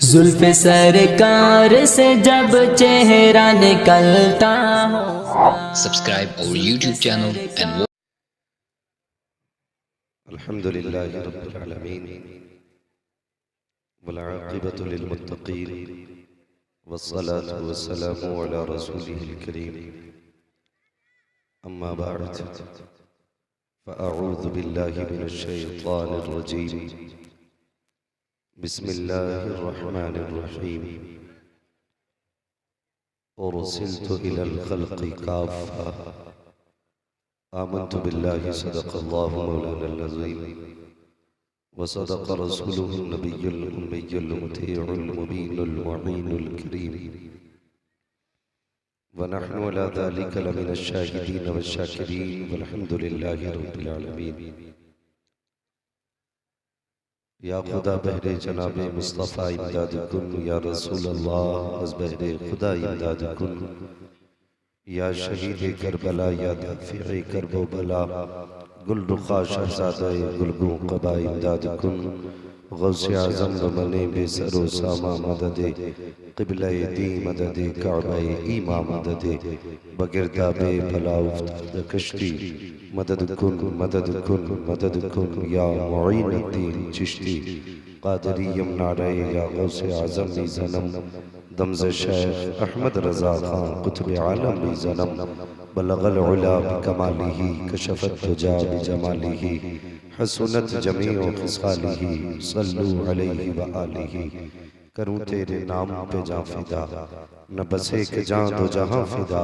जुल्फ़े सरकार से जब चेहरा निकलता हो। Subscribe our YouTube channel and अल्हम्दुलिल्लाहि रब्बिल आलमीन वल आक़िबतु लिल मुत्तक़ीन वस्सलातु वस्सलामु अला रसूलिहिल करीम अम्मा बअद फ़अऊज़ु बिल्लाहि मिनश शैतानिर रजीम बिस्मिल्लाहिर रहमानिर रहीम उरसिलतु इलल ख़ल्क़ि काफ़्फ़ा आमन्तु बिल्लाहि सदक़ल्लाहु मौलाना अज़ीम व सदक़ रसूलुहुन नबियुल उम्मियुल मुतीउल मुबीनुल मुईनुल करीम व नहनु अला ज़ालिका लमिनश शाहिदीन वश्शाकिरीन वल्हम्दुलिल्लाहि रब्बिल आलमीन। या खुदा बहरे जनाबे मुस्तफ़ा इमदाद कुन या रसूल अल्लाह अज़ बहरे खुदा इमदाद कुन या शहीद करबला या दाफ़िए करबो बला गुल रुखा शहज़ादा गुलगू क़बा इमदाद कुन गौसे आज़म बमने बेसरो सामा मददे क़िबला दी मददे काबा ईमा मददे बगिरदाबे भला उफ्ताद कश्ती मदद कुन मदद कुन मदद कुन या मुईनुद्दीन चिश्ती क़ादरियम नारे या गौसे आज़म ज़नम दमज़ शेख अहमद रज़ा खान कुतुब आलम ज़नम बलगल उला बिकमालिही कशफत तुजा बिजमालिही हसनत जमीउ खिसालिही सल्लु अलैहि व आलिही। करूँ तेरे नाम पे जां फिदा न बस एक जां दो जहां फिदा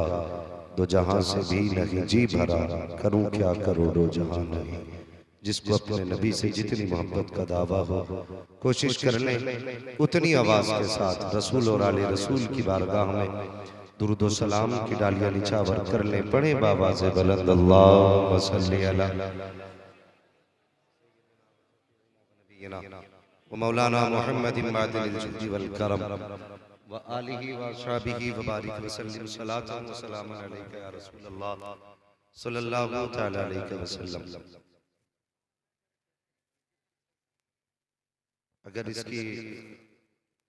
दो जहां से भी नहीं जी भरा करूँ क्या करोड़ों जहां नहीं। जिसको अपने नबी से जितनी मोहब्बत का दावा हो कोशिश कर लें उतनी आवाज के साथ रसूल और आले रसूल की बारगाह में दुरूद व सलाम की डालियां निछावर कर लें। पढ़े बाबा से बुलंद अल्लाहुम्मा सल्ली अला व मौलाना मुहम्मद इमादिल जुद्दी वल करम व आलिहि व असहाबिहि व बारिक व सल्लिम सलातन व सलामन अलैका या रसूल अल्लाह सल्लल्लाहु तआला अलैहि वसल्लम। अगर इसकी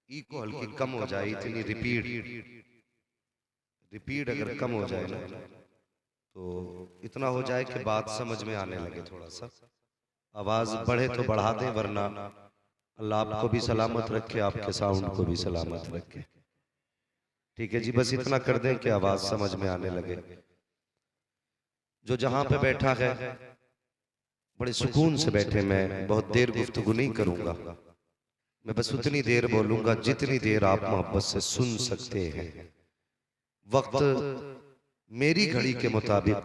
ई को हल्की कम हो जाए इतनी रिपीट अगर कम हो जाए ना तो इतना हो जाए कि बात समझ में आने लगे। थोड़ा सा आवाज बढ़े तो बढ़ा दें वरना अल्लाह आपको भी सलामत रखे आपके साउंड को भी सलामत रखे। ठीक है जी, बस इतना कर दें कि आवाज समझ में आने लगे। जो जहां पे बैठा है बड़े सुकून से बैठे, मैं बहुत देर गुफ्तगू नहीं करूंगा, मैं बस उतनी देर बोलूंगा जितनी देर आप मोहब्बत से सुन सकते हैं। वक्त मेरी घड़ी के मुताबिक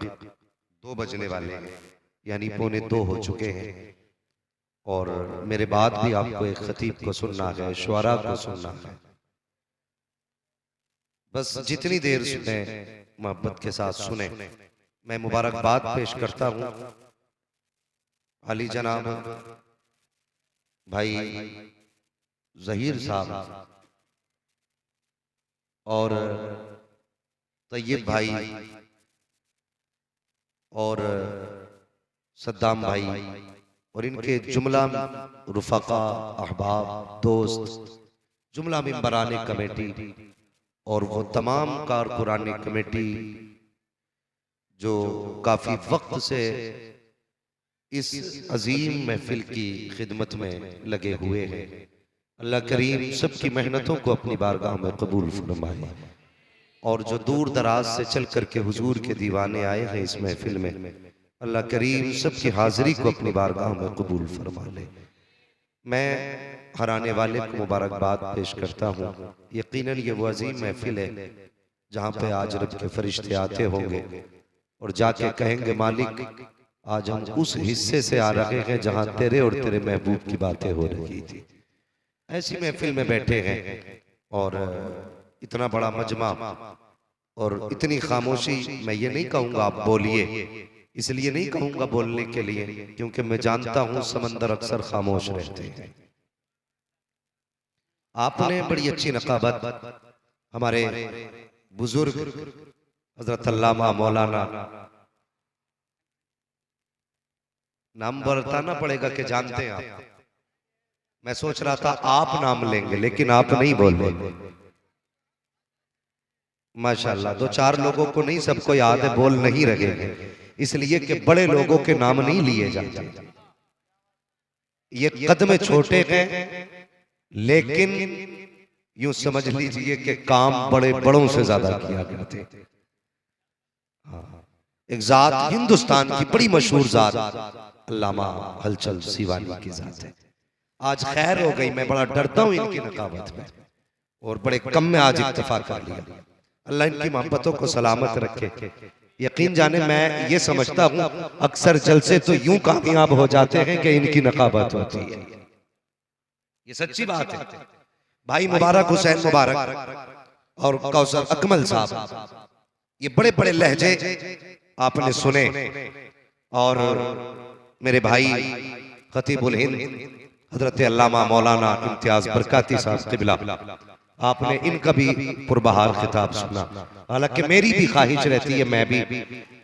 2 बजने वाले हैं, यानी 1:45 हो चुके हैं और मेरे बाद भी आपको एक खतीब को सुनना है, शुआरा को सुनना है। बस जितनी देर सुने मोहब्बत के साथ सुने। मैं मुबारकबाद पेश करता हूं अली जनाब भाई ज़हीर साहब और तैयब भाई और सद्दाम भाई और इनके जुमला रुफ़क़ा अहबाब दोस्त जुमला मिंबराने कमेटी और वो तमाम कारकुरानी कमेटी जो काफ़ी वक्त से इस अजीम महफिल की खिदमत में लगे हुए हैं। अल्लाह करीम सबकी मेहनतों को अपनी बारगाह में कबूल फरमाए और जो दूर दराज से चल करके हुजूर के दीवाने आए हैं इस महफिल में, अल्लाह करीम सबकी हाजिरी को अपनी बारगाह में कबूल फरमा ले। मैं हर आने वाले को मुबारकबाद पेश करता हूँ। यकीनन ये वो अजीम महफिल है जहाँ पे आज रब के फरिश्ते आते होंगे और जाके कहेंगे मालिक आज हम उस हिस्से से आ रहे हैं जहाँ तेरे और तेरे महबूब की बातें हो रही थी। ऐसी महफिल में बैठे हैं और इतना बड़ा मजमा और इतनी खामोशी। मैं ये नहीं कहूँगा आप बोलिए, इसलिए नहीं कहूँगा बोलने के लिए क्योंकि मैं जानता हूँ समंदर अक्सर खामोश रहते हैं। आपने बड़ी अच्छी नकाबत हमारे बुजुर्ग हजरत अल्लामा मौलाना, नाम बताना पड़ेगा कि जानते हैं आप, मैं सोच रहा था आप नाम लेंगे, लेकिन आप नहीं बोल रहे। माशाल्लाह, दो चार लोगों को नहीं सबको याद है, बोल नहीं रहे हैं, इसलिए कि बड़े लोगों के नाम नहीं लिए जाते। ये कद में छोटे हैं, लेकिन यूं समझ लीजिए कि काम बड़े बड़ों से ज्यादा किया करते। एक जात हिंदुस्तान की बड़ी मशहूर जात अल्लामा हलचल सीवानी की जात है। आज खैर हो गई, मैं बड़ा डरता हूं इनकी नकाबत में, और बड़े कम में आज इत्तेफाक कर लिया। अल्लाह इनकी मोहब्बतों को सलामत रखे। यकीन जाने मैं ये समझता हूं अक्सर जलसे तो यूं कामयाब हो जाते हैं कि इनकी नकाबत होती है। ये सच्ची बात है। भाई मुबारक हुसैन मुबारक और कौसर अकमल साहब, ये बड़े बड़े लहजे आपने सुने, और मेरे भाई खतीबुल हिंद हजरत अल्लामा मौलाना इम्तियाज बरकाती साहब क़िबला, आपने इनका भी पुरबहार खिताब सुना। हालांकि मेरी भी ख्वाहिश रहती है मैं भी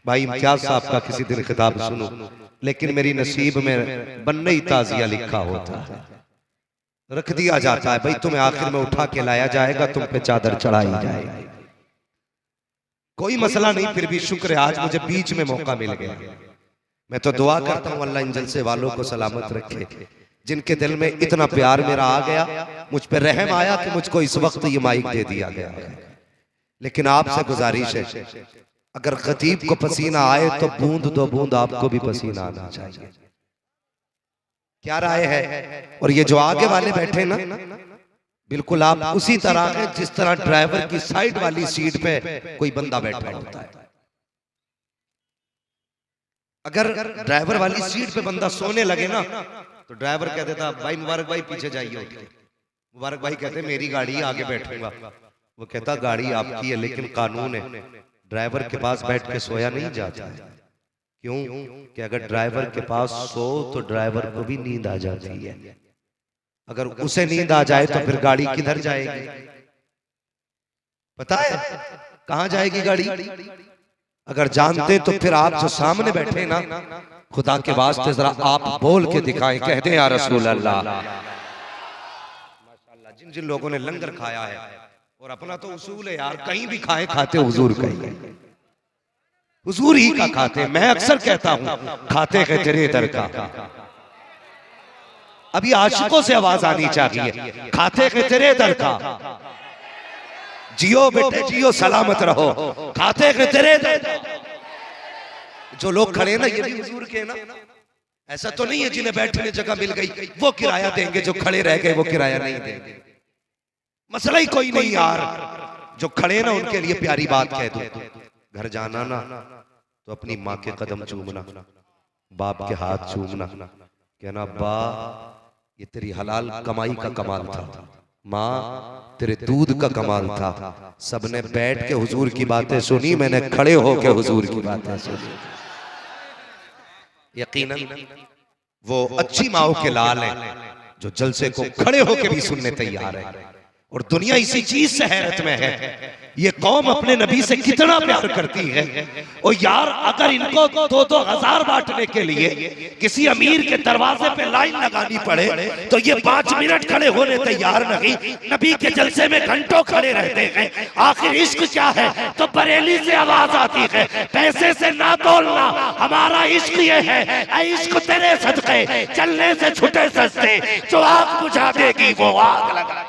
भाई इम्तियाज साहब का किसी दिन खिताब सुनूं, लेकिन मेरी नसीब में बनने ही ताजिया लिखा होता है, रख दिया जाता है, भाई तुम्हें आखिर में उठा के लाया जाएगा, तुम पे चादर चढ़ाई जाएगी। कोई मसला नहीं, फिर भी शुक्र है आज मुझे बीच में मौका मिल गया। मैं तो दुआ करता हूं अल्लाह इन जलसे वालों को सलामत रखे, जिनके दिल में इतना प्यार मेरा आ गया, मुझ पे रहम आया कि मुझको इस वक्त ये माइक दे दिया गया। लेकिन आपसे गुजारिश है, अगर खतीब को पसीना आए तो बूंद दो बूंद आपको भी पसीना आना चाहिए। क्या राय है? और ये जो आगे वाले बैठे ना, बिल्कुल आप उसी तरह के जिस तरह ड्राइवर की साइड वाली सीट पे कोई बंदा बैठा होता है। अगर ड्राइवर वाली सीट पे बंदा सोने लगे ना, तो ड्राइवर कह देता भाई मुबारक भाई पीछे जाइए। मुबारक भाई कहते मेरी गाड़ी आगे बैठूंगा। वो कहता गाड़ी आपकी है, लेकिन कानून है ड्राइवर के पास बैठ के सोया नहीं जाता है। क्यों? कि अगर ड्राइवर के पास सो तो ड्राइवर को भी नींद आ जाती है। अगर उसे नींद आ जाए तो फिर गाड़ी किधर जाएगी? पता है कहां जाएगी गाड़ी? अगर जानते तो फिर आप जो सामने बैठे ना, खुदा के वास्ते जरा आप बोल के दिखाएं, कहते हैं या रसूल अल्लाह। माशाल्लाह, जिन जिन लोगों ने लंगर खाया है, और अपना तो उसूल है यार, कहीं भी खाए खाते हुजूर का ही, हुजूर ही का खाते। मैं अक्सर कहता हूं खाते हैं तेरे दर का। अभी आशिकों से आवाज आनी चाहिए, खाते हैं तेरे दर का। जियो बेटे जियो, सलामत रहो, खाते हैं तेरे दर का। जो लोग खड़े ना, ये भी हुजूर के ना, ऐसा तो नहीं है जिन्हें बैठने जगह मिल गई वो किराया देंगे, जो खड़े रह गए वो किराया नहीं देंगे। मसला ही कोई नहीं यार, जो खड़े ना उनके लिए प्यारी बात कह दो। घर जाना ना तो अपनी माँ के कदम चूमना, बाप के हाथ चूमना, कहना बा ये तेरी हलाल कमाई का कमाल था, माँ तेरे दूध का कमाल था। सबने बैठ के हुजूर की बातें सुनी, मैंने खड़े होके हुजूर की बातें सुनी। यकीनन वो अच्छी माओ के लाल हैं जो जलसे को खड़े होके भी सुनने तैयार है। और दुनिया इसी चीज से हैरत में है, ये कौम अपने नबी से कितना प्यार करती है। और यार अगर इनको 2-2 हज़ार बांटने के लिए किसी अमीर के दरवाजे पे लाइन लगानी पड़े तो ये 5 मिनट खड़े होने तैयार नहीं, नबी के जलसे में घंटों खड़े रहते हैं। आखिर इश्क क्या है? तो बरेली से आवाज आती है, पैसे से ना तोलना, हमारा इश्क ये है, इश्क तेरे सदके चलने से छुटे सस्ते, जो आग बुझा देगी वो आग लगा।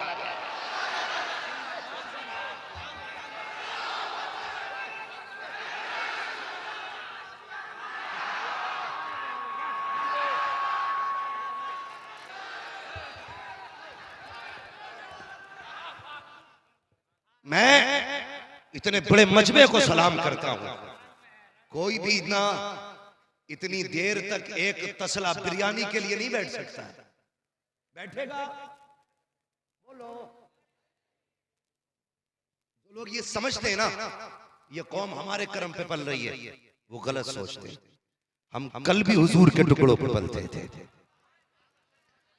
मैं इतने बड़े मजबे को सलाम करता हूं। कोई भी ना इतनी देर तक एक तसला बिरयानी के लिए नहीं बैठ सकता। बैठेगा बोलो। जो लोग ये समझते हैं ना ये कौम हमारे कर्म पे पल रही है, वो गलत सोचते हैं। हम कल भी हुजूर के टुकड़ों पे पलते थे,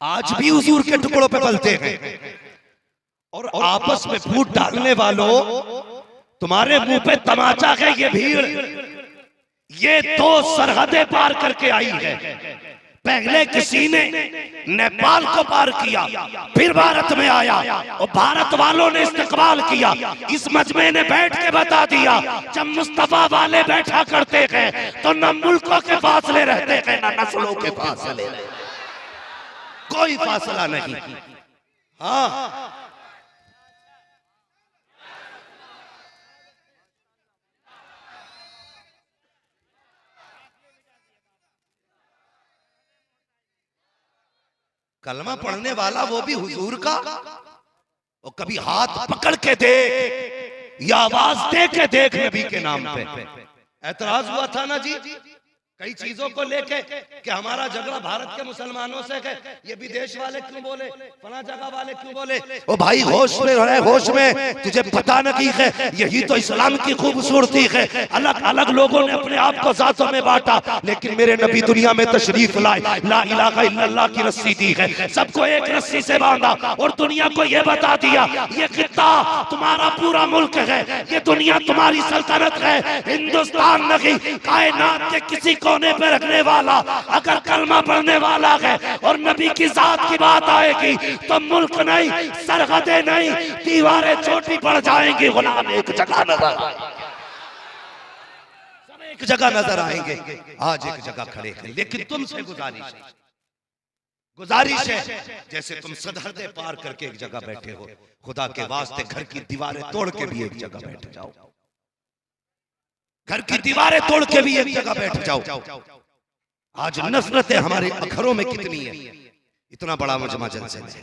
आज भी हुजूर के टुकड़ों पे पलते हैं। और आपस में फूट डालने वालों, तुम्हारे मुंह पे तमाचा है ये भीड़, ये 2 सरहदें पार करके आई है। पहले किसी ने नेपाल को पार किया, फिर भारत में आया और भारत वालों ने इस्तकबाल किया। इस मजमे ने बैठ के बता दिया, जब मुस्तफा वाले बैठा करते हैं तो न मुल्कों के फासले रहते हैं न नस्लों के फासले, कोई फासला नहीं। हाँ, कलमा पढ़ने वाला वो भी हुजूर का, और कभी हाथ पकड़ के देख या आवाज दे के देख नबी के नाम पे। ऐतराज हुआ था ना जी कई चीजों को लेके कि हमारा झगड़ा भारत के मुसलमानों से है, ये विदेश वाले क्यों बोले, फला जगह वाले क्यों बोले। ओ भाई होश में रहे, होश में, तुझे पता नहीं है यही तो इस्लाम की खूबसूरती है। अलग अलग लोगों ने अपने आप को जातों में बांटा, लेकिन मेरे नबी दुनिया में तशरीफ लाए, ला इलाहा इल्लल्लाह की रस्सी दी है, सबको एक रस्सी से बांधा और दुनिया को ये बता दिया ये खित्ता तुम्हारा पूरा मुल्क है, ये दुनिया तुम्हारी सल्तनत है। हिंदुस्तान नहीं, कायनात के किसी कोने पे रखने वाला अगर कलमा पढ़ने वाला है और नबी की जात की बात आएगी तो मुल्क नहीं, सरहदें नहीं, दीवारें छोटी पड़ जाएंगी। गुलाम एक जगह नजर, सब एक जगह नजर आएंगे, आज एक जगह खड़े हैं। लेकिन तुमसे गुजारिश है जैसे तुम सरहदें पार करके एक जगह बैठे हो, खुदा के वास्ते घर की दीवारें तोड़ के भी एक जगह बैठ जाओ, घर की दीवारें तोड़ के भी एक जगह बैठ जाओ। आज नफरतें हमारे अखरों में कितनी है, इतना बड़ा मजमा जलसे में,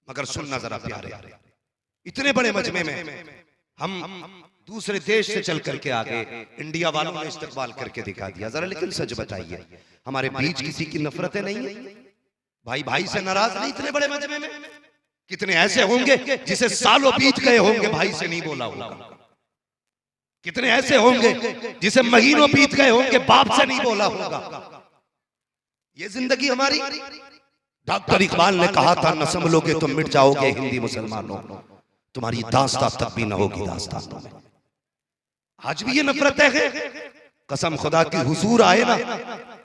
मगर सुनना जरा प्यारे, इतने बड़े मजमे में हम दूसरे देश से चल करके आ गए, इंडिया वालों ने इस्तकबाल करके दिखा दिया। जरा लेकिन सच बताइए, हमारे बीच किसी की नफरतें नहीं है? भाई भाई से नाराज नहीं? इतने बड़े मजमे में कितने ऐसे होंगे जिसे सालों बीत गए होंगे भाई से नहीं बोला होगा, कितने ऐसे होंगे जिसे महीनों बीत गए होंगे बाप से नहीं बोला होगा। ये जिंदगी हमारी। डॉक्टर इकबाल ने कहा था, न संभलोगे तो मिट जाओगे हिंदी मुसलमानों, तुम्हारी दास्तां तक भी न होगी दास्तानों में। आज भी ये नफरतें हैं। कसम खुदा की, हुजूर आए ना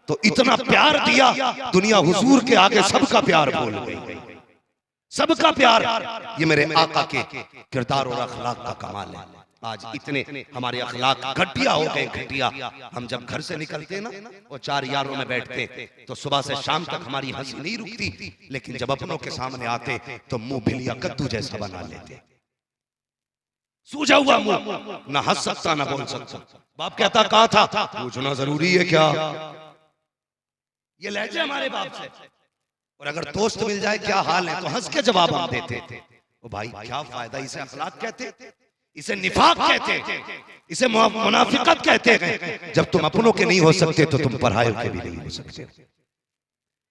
तो इतना प्यार दिया, दुनिया हुजूर के आगे सबका प्यार भूल गई, सबका प्यार। ये मेरे आका के किरदार और अखलाक का कमाल है। आज इतने हमारे अखलाक घटिया हो गए, घटिया। हम जब घर से निकलते ना और चार यारों में बैठते तो सुबह से शाम तक हमारी हंसी नहीं रुकती, लेकिन जब अपनों के सामने आते तो मुंह भिलिया कद्दू जैसा बना लेते, सूझा हुआ मुंह, ना हंस सकता ना बोल सकता। बाप कहता कहा था पूछना जरूरी है क्या, ये लहजे हमारे बाप से। और अगर दोस्त मिल जाए क्या हाल है तो हंस के जवाब हम देते। ओ भाई क्या फायदा, इसे अखलाक कहते, इसे निफाक कहते, इसे मुनाफिकत कहते हैं। जब तुम अपनों के नहीं हो सकते तो तुम परायों के भी नहीं हो सकते।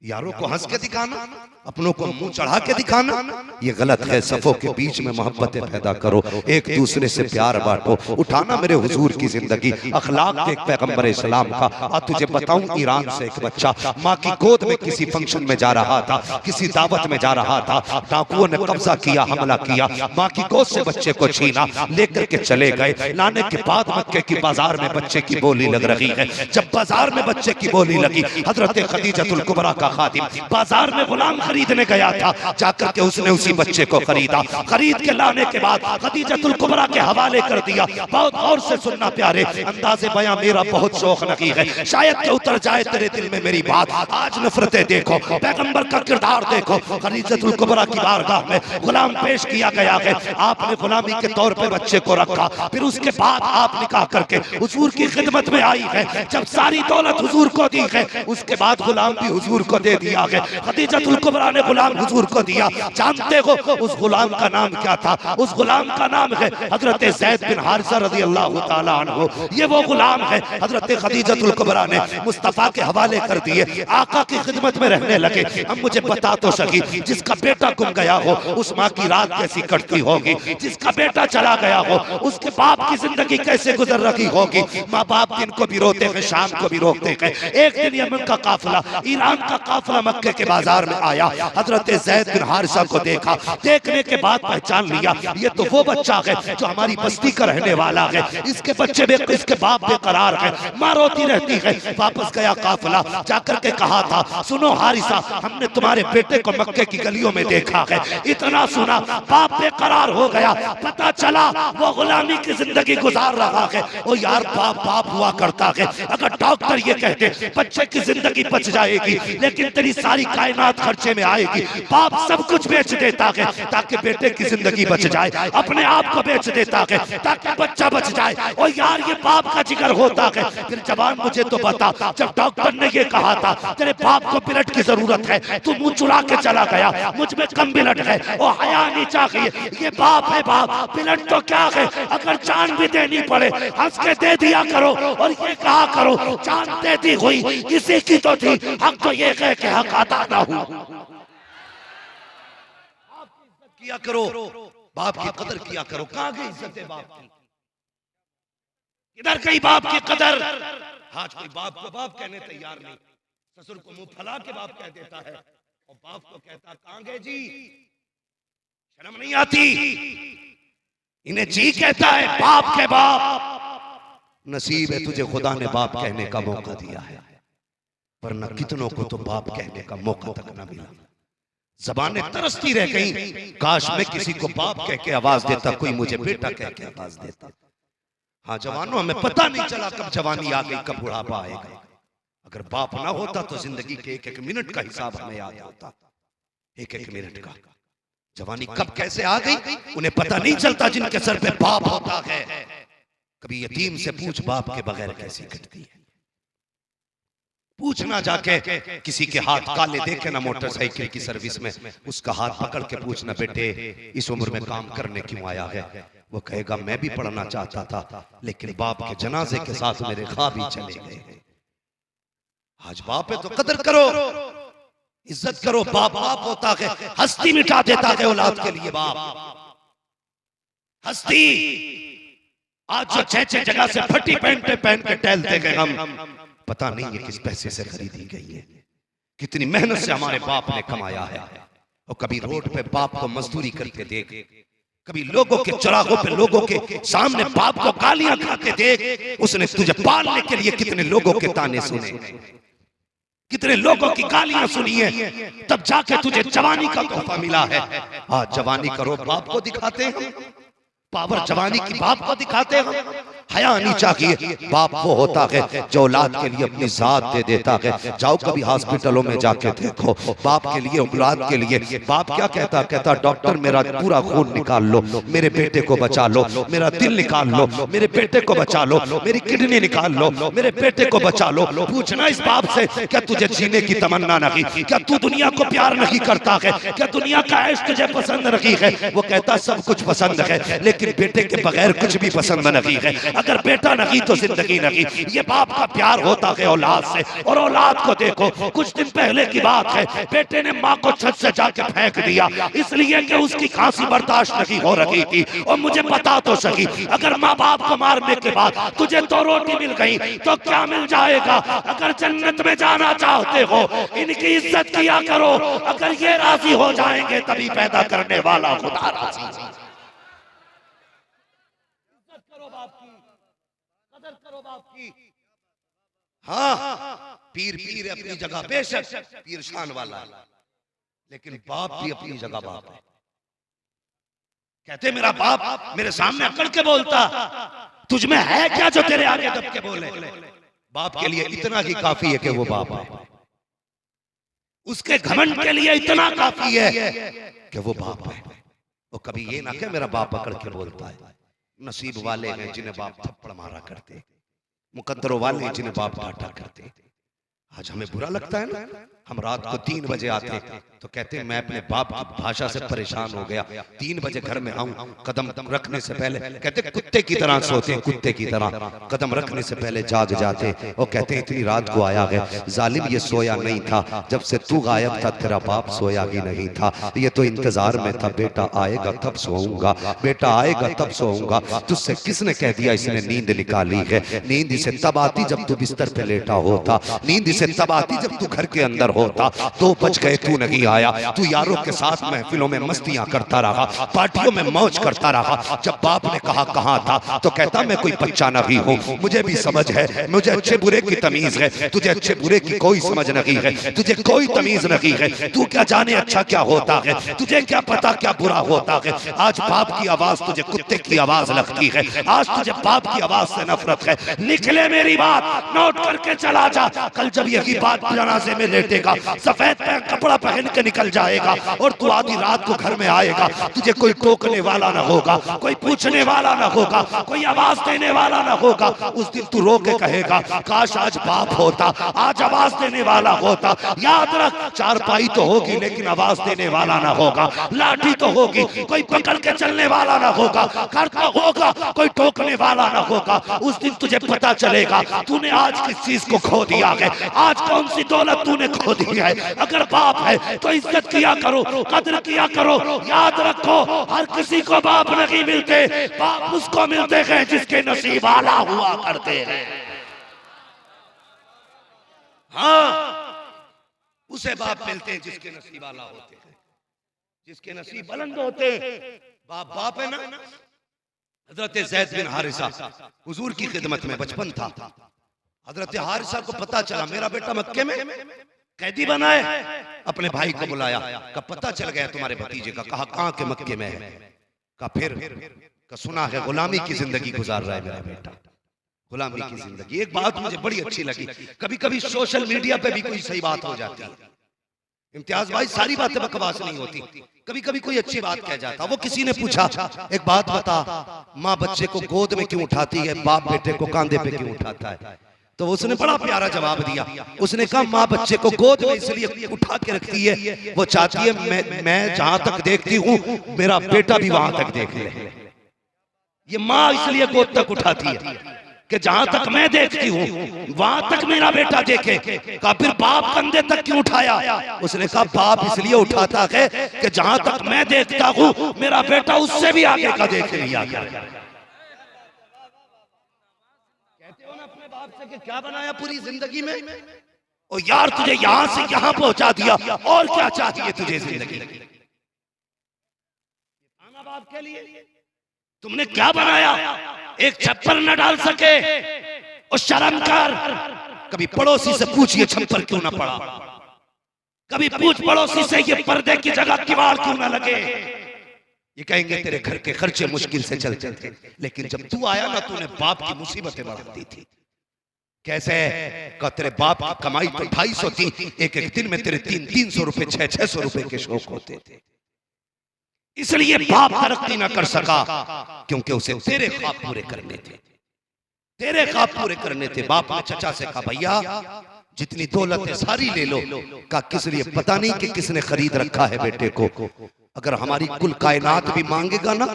यारों को हंस के दिखाना, अपनों को मुंह चढ़ा के दिखाना, ये गलत है। सफों के बीच में मोहब्बतें पैदा करो, एक दूसरे से प्यार बांटो। उठाना मेरे हुजूर की जिंदगी, अखलाक देख पैगंबर इस्लाम का। आज तुझे बताऊं, ईरान से एक बच्चा माँ की गोद में किसी फंक्शन में जा रहा था, किसी दावत में जा रहा था, डाकुओं ने कब्जा किया, हमला किया, माँ की गोद से बच्चे को छीना, लेकर के चले गए। लाने के बाद मक्के की बाजार में बच्चे की बोली लग रही है। जब बाजार में बच्चे की बोली लगी, हजरत खदीजतुल कुबरा का खादिम बाजार में गुलाम खरीदने गया था, जाकर के उसने उसी बच्चे को खरीदा। खरीद के लाने के बाद खदीजतुल कुबरा के हवाले कर दिया। बहुत गौर से सुनना प्यारे, अंदाज़े बयां मेरा बहुत शौक नहीं है, शायद कि उतर जाए तेरे दिल में मेरी बात। आज नफरतें देखो, पैगंबर का किरदार देखो। खदीजतुल कुबरा की बारगाह में गुलाम पेश किया गया है, आपने गुलामी के तौर पे बच्चे को रखा, फिर उसके बाद आप निकाह करके हुजूर की खिदमत में आई है। जब सारी दौलत हुजूर को दी है, उसके बाद गुलाम भी हुजूर को दे दिया है। खदीजतुल कुबरा ने गुलाम हुजूर को दिया। जानते हो उस गुलाम का नाम क्या था? उस गुलाम का नाम है हजरत ज़ैद बिन हारिसा रज़ी अल्लाह ताला अन्हु। ये वो गुलाम है हजरत खदीजतुल कुबरा ने मुस्तफा के हवाले कर दिए, आका की खिदमत में रहने लगे। अब मुझे बता तो सकी, जिसका बेटा गुम गया हो उस माँ की रात कैसी कटती होगी, जिसका बेटा चला गया हो उसके बाप की जिंदगी कैसे गुजर रही होगी। माँ बाप दिन को भी रोते हैं, शाम को भी रोकते हैं। एक दिन यमन का काफिला ईरान का काफिला मक्के के बाजार में आया, हजरत ज़ैद बिन हारिसा को देखा, देखने के बाद पहचान लिया ये तो वो बच्चा है जो हमारी बस्ती का रहने वाला है, इसके बच्चे में इसके बाप बेकरार है, माँ रोती रहती है। वापस गया काफिला, जाकर के कहा था सुनो हारिसा, हमने तुम्हारे बेटे को मक्के की गलियों में देखा है। इतना सुना बाप बेकरार हो गया, पता चला वो गुलामी की जिंदगी गुजार रहा है। ओ यार बाप बाप हुआ करता है, अगर डॉक्टर ये कहते बच्चे की जिंदगी बच जाएगी लेकिन तेरी सारी कायनात खर्चे में आएगी, बाप सब कुछ बेच देता है ताकि बेटे की जिंदगी बच जाए, अपने आप को बेच देता है ताकि बच्चा बच जाए। और यार ये बाप का जिगर होता है। फिर जवान मुझे तो बता, जब डॉक्टर ने ये कहा था तेरे बाप को ब्लड की जरूरत है, तू मुंह चुरा के चला गया, मुझ में कम ब्लड है, और हया नहीं चाहिए, ये बाप है बाप, ब्लड तो क्या है, अगर जान भी देनी पड़े हंस के दे दिया करो, और ये कहा करो जान देती हुई किसी की तो थी, हक तो ये कह के हक अदा ना हूं। किया करो, बाप की कदर किया करो। कहां गई इज्जत है बाप की, इधर कहीं बाप की कदर। आज कोई बाप को बाप कहने तैयार नहीं, ससुर को मुंह फैला के बाप कह देता है, और बाप को कहता कहां गए जी, शर्म नहीं आती। इन्हें जी कहता है बाप के बाप। नसीब है तुझे खुदा ने बाप कहने का मौका दिया है, वरना कितनों को तो बाप कहने का मौका तक न मिला। जबानें तरसती रह गई, काश मैं किसी को बाप कह के आवाज देता, कोई मुझे बेटा कह के आवाज देता। हाँ जवानों, हमें पता नहीं चला कब जवानी आ गई, कब बुढ़ापा आएगा। अगर बाप ना होता तो जिंदगी के एक एक मिनट का हिसाब हमें याद होता, एक एक मिनट का। जवानी कब कैसे आ गई उन्हें पता नहीं चलता, जिनके सर पे बाप होता है। कभी यतीम से पूछ बाप के बगैर कैसी कटती है, पूछना जाके किसी के हाथ काले देखे ना मोटरसाइकिल की सर्विस में, उसका हाथ पकड़ के पूछना बेटे इस उम्र में काम करने क्यों आया है, वो कहेगा मैं भी पढ़ना चाहता था लेकिन बाप के जनाजे के साथ मेरे ख्वाब ही चले गए। आज बाप है तो कदर करो, इज्जत करो। बाप बाप होता है, हस्ती मिटा देता है औलाद के लिए बाप। हस्ती आज जो छह जगह से फटी पैंट पहन के टहलते गए हम, पता नहीं ये किस पैसे से खरीदी गई है, कितनी मेहनत से हमारे बाप ने कमाया है। और कभी रोड पे बाप को मजदूरी करते देख, कभी लोगों के चौराहों पे लोगों के सामने बाप को गालियां खाते देख। उसने तुझे पालने के लिए कितने लोगों के ताने सुने, कितने लोगों की गालियां सुनी है, तब जाके तुझे जवानी का तोहफा मिला है। आज जवानी करो बाप को दिखाते हैं, पावर जवानी की बाप को दिखाते हैं। हया नहीं चाहिए। बाप वो होता है जो औलाद के लिए अपनी जात दे देता है। जाओ कभी हॉस्पिटलों में जाके देखो, बाप के लिए औलाद के लिए बाप क्या कहता, कहता डॉक्टर मेरा पूरा खून निकाल लो, मेरे बेटे को बचा लो, मेरा दिल निकाल लो, मेरे बेटे को बचा लो, मेरी किडनी निकाल लो, मेरे बेटे को बचा लो। पूछना इस बाप से क्या तुझे जीने की तमन्ना नहीं, क्या तू दुनिया को प्यार नहीं करता है, क्या दुनिया का ऐश तुझे पसंद नहीं है। वो कहता सब कुछ पसंद है लेकिन बेटे के बगैर कुछ भी पसंद नहीं है। अगर बेटा नहीं तो जिंदगी नहीं। ये बाप का प्यार होता है औलाद से। और औलाद को देखो, कुछ दिन पहले की बात है, बेटे ने माँ को छत से जाके फेंक दिया इसलिए कि उसकी खांसी बर्दाश्त नहीं हो रही थी। और मुझे बता तो सही, अगर माँ बाप को मारने के बाद तुझे 2 रोटी मिल गई तो क्या मिल जाएगा। अगर जन्नत में जाना चाहते हो इनकी इज्जत किया करो, अगर ये राजी हो जाएंगे तभी पैदा करने वाला खुदा राजी। हाँ पीर पीर अपनी जगह बेशक पीर शान वाला, लेकिन बाप भी अपनी जगह बाप है। कहते मेरा बाप मेरे सामने अकड़ के बोलता, तुझ में है क्या जो तेरे आगे दब के बोले। बाप के लिए इतना ही काफी है कि वो बाप है, उसके घमंड के लिए इतना काफी है कि वो बाप है। वो कभी ये ना कि मेरा बाप अकड़ के बोलता है। नसीब वाले हैं जिन्हें बाप थप्पड़ मारा करते, मुकद्दरों वाले जिन्हें बाप डांटा करते। आज हमें बुरा लगता है ना, हम रात को 3 बजे आते तो कहते हैं मैं अपने बाप की भाषा से परेशान हो गया, 3 बजे घर में आऊं, कदम रखने से पहले कहते कुत्ते की तरह सोते हैं, कुत्ते की तरह कदम रखने से पहले जाग जाते। और कहते हैं इतनी रात को आया है, जालिम ये सोया नहीं था, जब से तू गायब था तेरा बाप सोया ही नहीं था। ये तो इंतजार में था बेटा आएगा तब सोऊंगा, बेटा आएगा तब सोऊंगा। तुझसे किसने कह दिया इसने नींद निकाली है। नींद इसे तब आती जब तू बिस्तर पे लेटा होता, नींद से तब आती जब तू घर के अंदर होता। 2 बज गए तू नहीं आया, तू यारों के साथ महफिलों में मस्तियां करता रहा, पार्टियों में मौज करता रहा। जब बाप ने कहा कहाँ था तो कहता मैं कोई बच्चा नहीं हूँ, मुझे भी समझ है, मुझे अच्छे बुरे की तमीज है, तुझे अच्छे बुरे की कोई समझ नहीं है, तुझे कोई तमीज नहीं है, तू क्या जाने अच्छा क्या होता है, तुझे क्या पता क्या बुरा होता है। आज बाप की आवाज तुझे कुत्ते की आवाज लगती है, आज तुझे बाप की आवाज से नफरत है। निकले मेरी बात, नोट करके चला जा। कल जब यही बात जनाजे में लेटेगा, सफेद कपड़ा पहन के निकल जाएगा और तू आधी रात को घर में आएगा, तुझे कोई टोकने वाला ना होगा, कोई पूछने वाला ना होगा, कोई आवाज देने वाला ना होगा। उस दिन तू रो के कहेगा काश आज बाप होता, आज आवाज देने वाला होता। याद रख, चारपाई तो होगी लेकिन आवाज देने वाला ना होगा, लाठी तो होगी कोई पकड़ के चलने वाला ना होगा, घर तो होगा कोई टोकने वाला ना होगा। उस दिन तुझे पता चलेगा तूने आज किस चीज को खो दिया है, आज कौन सी दौलत तूने खो दी है। अगर बाप है तो इज्जत किया करो, कदर किया करो। याद रखो हर किसी को बाप नहीं मिलते, बाप उसको मिलते हैं जिसके नसीब वाला हुआ करते हैं। हाँ, उसे बाप मिलते हैं जिसके नसीब वाला होते हैं, जिसके नसीब बुलंद होते हैं। बाप बाप है ना। हजरत ज़ैद बिन हारिसा हुजूर की खिदमत में बचपन था। हजरत हारिसा को पता चला मेरा बेटा मक्के में कैदी बना है। अपने भाई को बुलाया, का पता चल गया तुम्हारे भतीजे का। कहा कहाँ के मक्के में है। का फिर का सुना है गुलामी की जिंदगी गुजार रहा है मेरा बेटा, गुलामी की जिंदगी। एक बात मुझे बड़ी अच्छी लगी, कभी कभी सोशल मीडिया पे भी कोई सही बात हो जाती है। इम्तियाज भाई सारी बातें बकवास नहीं होती, कभी कभी कोई अच्छी बात कह जाता। वो किसी ने पूछा एक बात बता, माँ बच्चे को गोद में क्यों उठाती है, बाप बेटे को कांधे पे क्यों उठाता है। तो उसने बड़ा प्यारा जवाब दिया। उसने कहा माँ बच्चे को गोद में इसलिए उठा के रखती है, वो चाहती है मैं जहां तक देखती हूँ मेरा बेटा भी वहां तक देख ले। ये माँ इसलिए गोद तक उठाती है कि जहां तक मैं देखती हूँ वहां तक मेरा बेटा देखे। कहा फिर बाप कंधे तक क्यों उठाया। उसने कहा बाप इसलिए उठाता है कि जहां तक मैं देखता हूँ मेरा बेटा उससे भी आगे का देख लिया। कहते हो ना अपने बाप से कि क्या बनाया पूरी जिंदगी में। और यार तुझे यहां से यहां पहुंचा दिया, और क्या चाहिए तुझे जिंदगी। बाप के लिए तुमने क्या बनाया, एक छप्पर न डाल सके। और शर्म कर, कभी पड़ोसी से पूछिए छप्पर क्यों ना पड़ा, कभी पूछ पड़ोसी से ये पर्दे की जगह किवाड़ क्यों ना लगे। ये कहेंगे तेरे घर के खर्चे मुश्किल से चलते थे, लेकिन जब तू आया ना तूने बाप की मुसीबतें बढ़ा दी थी। कैसे का तेरे बाप की कमाई तो 250 थी, एक एक दिन में तेरे 300 रुपए 600 रुपए के शौक होते थे। इसलिए बाप तरक्की ना कर सका क्योंकि उसे तेरे ख्वाब पूरे करने थे, तेरे ख्वाब पूरे करने थे। बाप ने चचा से कहा भैया जितनी दौलत है सारी ले लो। का किस लिए पता नहीं कि किसने खरीद रखा है बेटे को। अगर हमारी कुल कायनात भी मांगेगा ना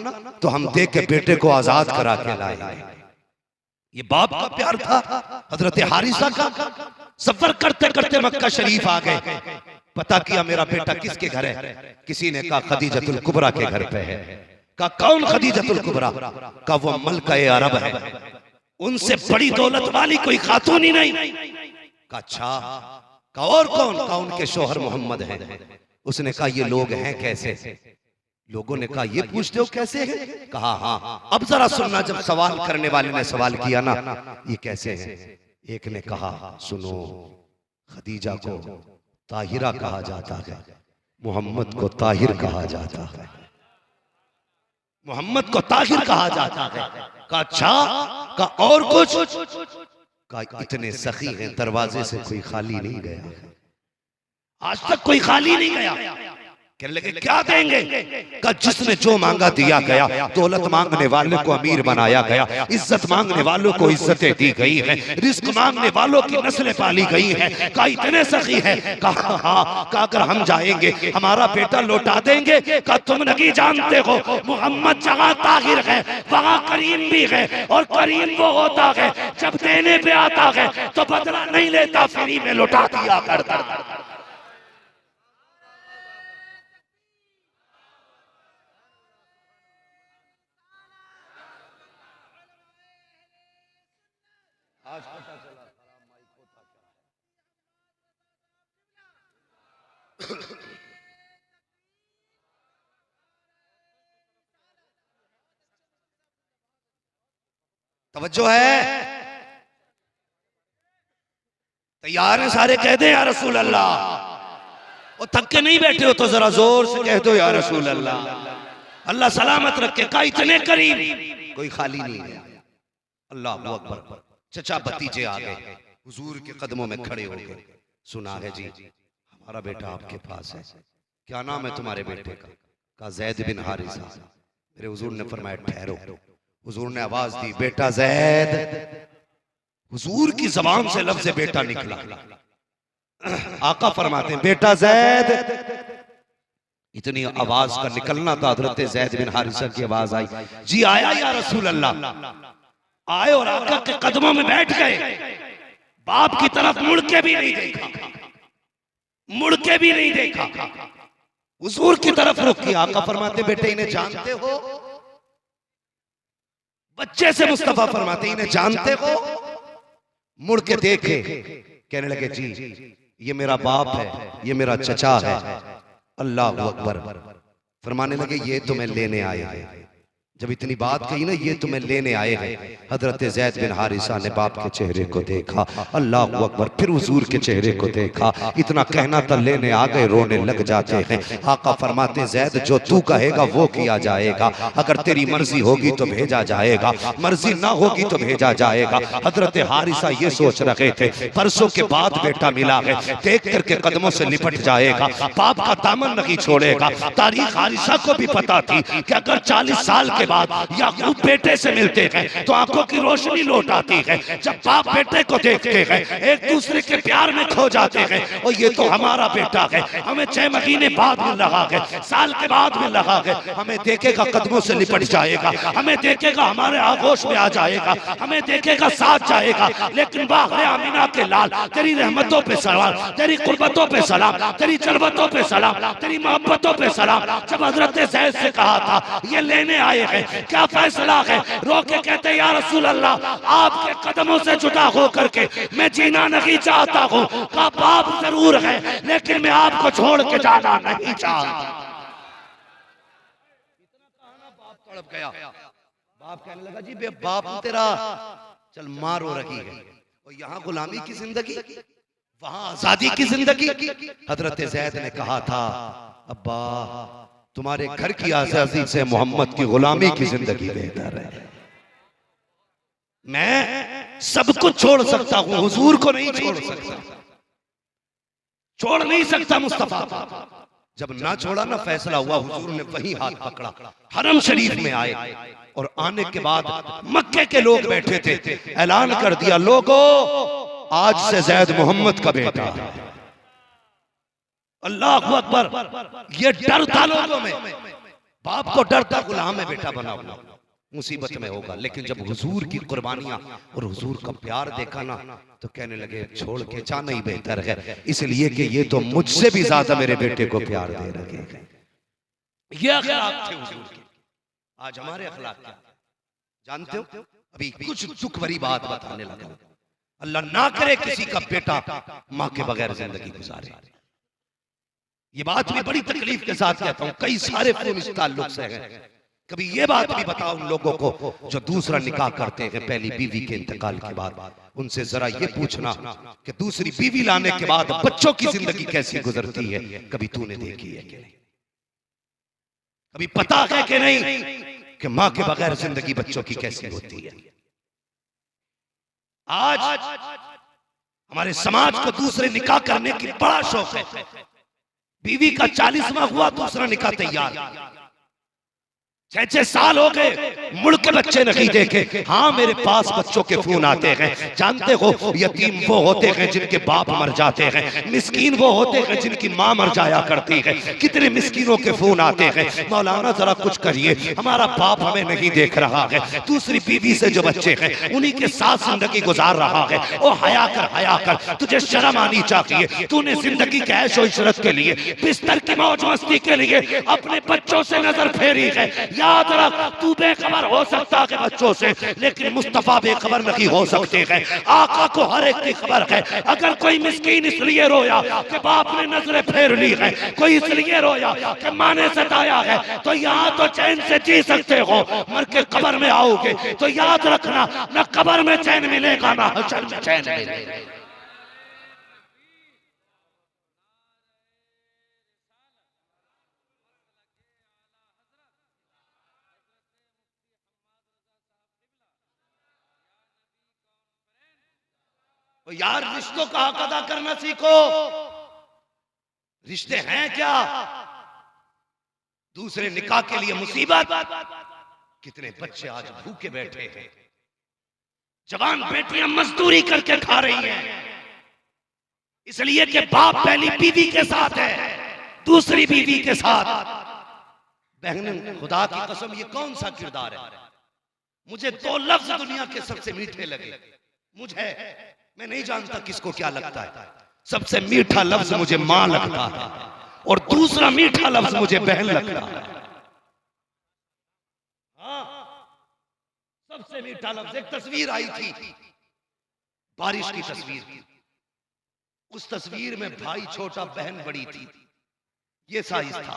तो हम दे के बेटे को आजाद करा के लाएंगे। ये बाप का प्यार था हजरत हारिसा का। सफर करते करते मक्का शरीफ आ गए, पता किया मेरा बेटा किसके घर है। किसी ने कहा खदीजतुल कुबरा के घर पे है। कहा कौन खदीजतुल कुबरा। कहा वो मलका-ए अरब है, उनसे बड़ी दौलत वाली कोई खातून ही नहीं। कहा अच्छा। कहा और कौन। कहा उनके शोहर मोहम्मद है। उसने कहा ये लोग हैं कैसे। लोगों ने कहा ये पूछते हो कैसे है। कहा हाँ। अब जरा सुनना, जब सवाल करने वाले ने सवाल किया ना ये कैसे है। एक ने कहा सुनो, खदीजा को ताहिरा कहा जाता है, मोहम्मद को ताहिर कहा जाता है, मोहम्मद को ताहिर कहा जाता है। कहा अच्छा। का और कुछ। का इतने सखी हैं दरवाजे से कोई खाली नहीं गया, आज तक कोई खाली नहीं गया। कहने लगे क्या देंगे। का जिसने जो मांगा दिया गया। दौलत मांगने वाले को अमीर बनाया गया, इज्जत मांगने वालों को इज्जतें दी गई हैं, रिस्क मांगने वालों की नस्लें पाली गई हैं। का इतने सखी है। कहा हाँ। का अगर हम जाएंगे हमारा बेटा लौटा देंगे। का तुम नहीं जानते हो मोहम्मद जहाँ ताहिर है वहाँ करीम भी है, और करीम वो होता है जब देने पे आता है तो बदला नहीं लेता, फ्री में लौटा दिया करता। आज पता चला तवज्जो है? तैयार हैं सारे? कह दे या रसूल अल्लाह। और थक के नहीं बैठे हो तो जरा जोर से कह दो या रसूल अल्लाह। अल्लाह सलामत रखे। का इतने करीब कोई खाली नहीं है। अल्लाह अकबर। चचा भतीजे आ गए, हुजूर के कदमों में खड़े हो गए। सुना है जी हमारा बेटा आपके पास है, क्या नाम है तुम्हारे बेटे का? कहा ज़ैद बिन हारिसा। मेरे हुजूर ने फरमाया ठहरो। हुजूर ने आवाज दी बेटा ज़ैद। हुजूर की जबान से लफ्ज़ बेटा निकला। आका फरमाते हैं बेटा ज़ैद। इतनी आवाज का निकलना था, हजरत ज़ैद बिन हारिसा की आवाज आई, जी आया या रसूल अल्लाह। आए और आका के कदमों में बैठ गए। बाप की तरफ मुड़ के भी नहीं देखा, मुड़ के भी नहीं देखा, हुजूर की तरफ रुख किया। आका फरमाते बेटे इन्हें जानते हो? बच्चे से मुस्तफा फरमाते इन्हें जानते हो? मुड़ के देखे, कहने लगे जी ये मेरा बाप है, ये मेरा चचा है। अल्लाह अकबर। फरमाने लगे ये तुम्हें लेने आए हैं। जब इतनी बात कही ना ये तुम्हें लेने आए हैं, हजरत ज़ैद बिन हारिसा ने बाप के चेहरे को देखा। अल्लाह अकबर। फिर हुजूर के चेहरे को देखा। इतना कहना था लेने आ गए, रोने लग जाते हैं। आका फरमाते ज़ैद जो तू कहेगा वो किया जाएगा, अगर तेरी मर्जी होगी तो भेजा जाएगा, मर्जी ना होगी तो भेजा जाएगा। हजरत हारिसा ये सोच रहे थे परसों के बाद बेटा मिला है, देख करके कदमों से लिपट जाएगा, बाप का दामन नहीं छोड़ेगा। तारीख हारिसा को भी पता थी कि अगर 40 साल के बाद याकूब बेटे से मिलते हैं तो आंखों की रोशनी लौट आती है। जब बाप बेटे को देखते हैं एक दूसरे के प्यार में खो जाते हैं। और ये तो हमारा बेटा है, हमें 6 महीने बाद मिल रहा है, साल के बाद मिल रहा है, हमें देखेगा कदमों से लिपट जाएगा, हमें देखेगा हमारे आगोश में आ जाएगा, हमें देखेगा साथ जाएगा। लेकिन बाग़ आमीना के लाल तेरी रहमतों पे सलाम, तेरी कुर्बतों पे सलाम, तेरी जलवतों पे सलाम, तेरी मोहब्बतों पे सलाम। जब हजरत ज़ैद से कहा था ये लेने आए हैं, क्या फैसला है? रोके कहते या रसूल अल्लाह आपके कदमों से जुदा होकर के मैं जीना नहीं चाहता हूँ। का बाप जरूर है लेकिन मैं आपको छोड़ के जाना नहीं चाहता। बाप तड़प गया। बाप कहने लगा जी बाप तेरा चल मारो रही है, और यहाँ गुलामी की जिंदगी, वहां आजादी की जिंदगी। हजरत ज़ैद ने कहा था अब्बा तुम्हारे घर की आजादी से मोहम्मद की गुलामी की जिंदगी बेहतर है। मैं सब कुछ छोड़ सकता हूं, हुजूर को नहीं छोड़ सकता, छोड़ नहीं सकता मुस्तफा। जब ना छोड़ा ना फैसला हुआ, हुजूर ने वही हाथ पकड़ा, हरम शरीफ में आए और आने के बाद मक्के के लोग बैठे थे, ऐलान कर दिया लोगों आज से ज़ैद मोहम्मद का बेटा है। अल्लाह अकबर। ये डर था लोगों में, बाप को डर था गुलाम में बेटा बना हुआ मुसीबत में होगा। लेकिन जब हुजूर की कुर्बानियां और हुजूर का प्यार देखा ना तो कहने लगे छोड़ के जाना ही बेहतर है, इसलिए कि ये तो मुझसे भी ज्यादा मेरे बेटे को प्यार दे रहे हैं। ये अखलाक थे हुजूर के। आज हमारे अखलाक क्या जानते हो? अभी कुछ दुख भरी बात बताने लगा। अल्लाह ना करे किसी का बेटा माँ के बगैर जिंदगी गुजारे। ये बात भी बड़ी तकलीफ के साथ कहता हूँ, कई सारे फोन इस ताल्लुक से हैं। कभी ये बात भी बताओ उन लोगों को जो दूसरा निकाह करते हैं पहली बीवी के इंतकाल के बाद, उनसे जरा ये पूछना कि दूसरी बीवी लाने के बाद बच्चों की जिंदगी कैसी गुजरती है, कभी तूने देखी है कि नहीं? कभी पता है कि नहीं कि माँ के बगैर जिंदगी बच्चों की कैसी होती है? आज हमारे समाज को दूसरे निकाह करने की बड़ा शौक है। बीवी का 40वां हुआ दूसरा निकाह तैयार, 6-6 साल हो गए मुड़ के बच्चे नहीं देखे। हाँ मेरे पास बच्चों के फोन आते हैं। जानते हो यतीम वो होते हैं जिनके बाप मर जाते हैं, मिस्कीन वो होते हैं जिनकी माँ मर जाया करती है। कितने मिस्कीनों के फोन आते हैं, मौलाना जरा कुछ करिए, हमारा बाप हमें नहीं देख रहा है, दूसरी बीवी से जो बच्चे हैं उन्हीं के साथ जिंदगी गुजार रहा है। ओ हया कर, तुझे शर्म आनी चाहिए। तूने जिंदगी के ऐशो इशरत के लिए, बिस्तर की मौज मस्ती के लिए अपने बच्चों से नजर फेरी है। याद रख, तू बेखबर हो सकता है बच्चों से, लेकिन मुस्तफा बेखबर नहीं हो सकते हैं। आका को हर एक की खबर है। अगर कोई मिस्कीन इसलिए रोया कि बाप ने नजरें फेर ली है, कोई इसलिए रोया कि माँ ने सताया है, तो यहाँ तो चैन से जी सकते हो, मर के कब्र में आओगे तो याद रखना, न कब्र में चैन मिलेगा ना हश्र में चैन मिलेगा। तो यार रिश्तों का हक अदा करना सीखो। रिश्ते हैं क्या? दूसरे निकाह के लिए मुसीबत। कितने बच्चे आज भूखे बैठे हैं, जवान बेटियां मजदूरी करके खा रही हैं, इसलिए कि बाप पहली बीवी के साथ है, दूसरी बीवी के साथ। बहन खुदा की कसम, ये कौन सा किरदार है? मुझे दो लफ्ज दुनिया के सबसे मीठे लगे। मुझे, मैं नहीं जानता किसको क्या लगता है। सबसे मीठा लफ्ज मुझे मां लगता है और दूसरा मीठा लफ्ज मुझे बहन लगता है। हाँ, सबसे मीठा लफ्ज। एक तस्वीर आई थी, बारिश की तस्वीर। उस तस्वीर में भाई छोटा, बहन बड़ी थी। ये साइज था।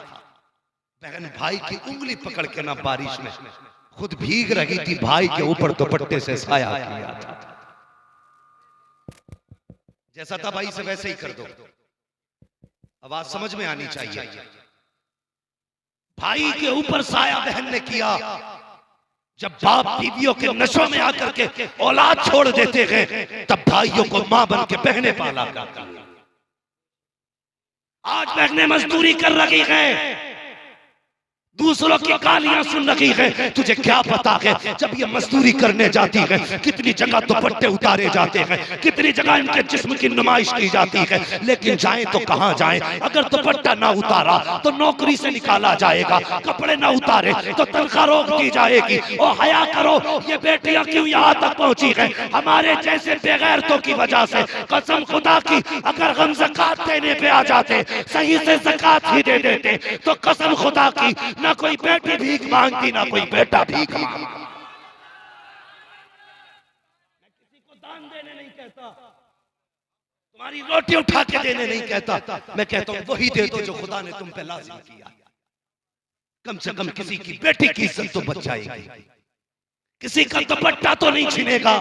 बहन भाई की उंगली पकड़ के ना बारिश में खुद भीग रही थी, भाई के ऊपर दुपट्टे से साया किया था। जैसा था भाई से वैसे ही कर दो। आवाज समझ में आनी चाहिए। भाई के ऊपर साया बहन ने किया। जब बाप बीवियों के नशों में आकर के औलाद छोड़ देते हैं, तब भाइयों को मां बन के बहनें पाला करती हैं। आज बहनें मजदूरी कर रही हैं, दूसरों की गालियां सुन रही है। तुझे क्या पता है, जब ये मजदूरी करने जाती है कितनी जगह दुपट्टे उतारे जाते हैं, कितनी जगह इनके जिस्म की नुमाइश की जाती है, लेकिन जाएं तो कहां जाएं? अगर दुपट्टा ना उतारा तो नौकरी से निकाला जाएगा, कपड़े ना उतारे तो तनख्वाह रोक दी जाएगी। और हया करो, ये बेटियां क्यों यहाँ तक पहुंची है? हमारे जैसे बेगैरतों की वजह से। कसम खुदा की, अगर हम ज़कात देने पे आ जाते, सही से ज़कात ही दे देते, तो कसम खुदा की ना कोई बेटी भीख मांगती, ना कोई बेटा भीख मांगता। मैं किसी को दान देने नहीं कहता, तुम्हारी रोटी उठा के देने नहीं कहता। मैं कहता हूं वही दे दो जो खुदा ने तुम पे लाजिम किया। कम से कम किसी की बेटी की इज्जत तो बच जाएगी, किसी का दुपट्टा तो नहीं छिनेगा,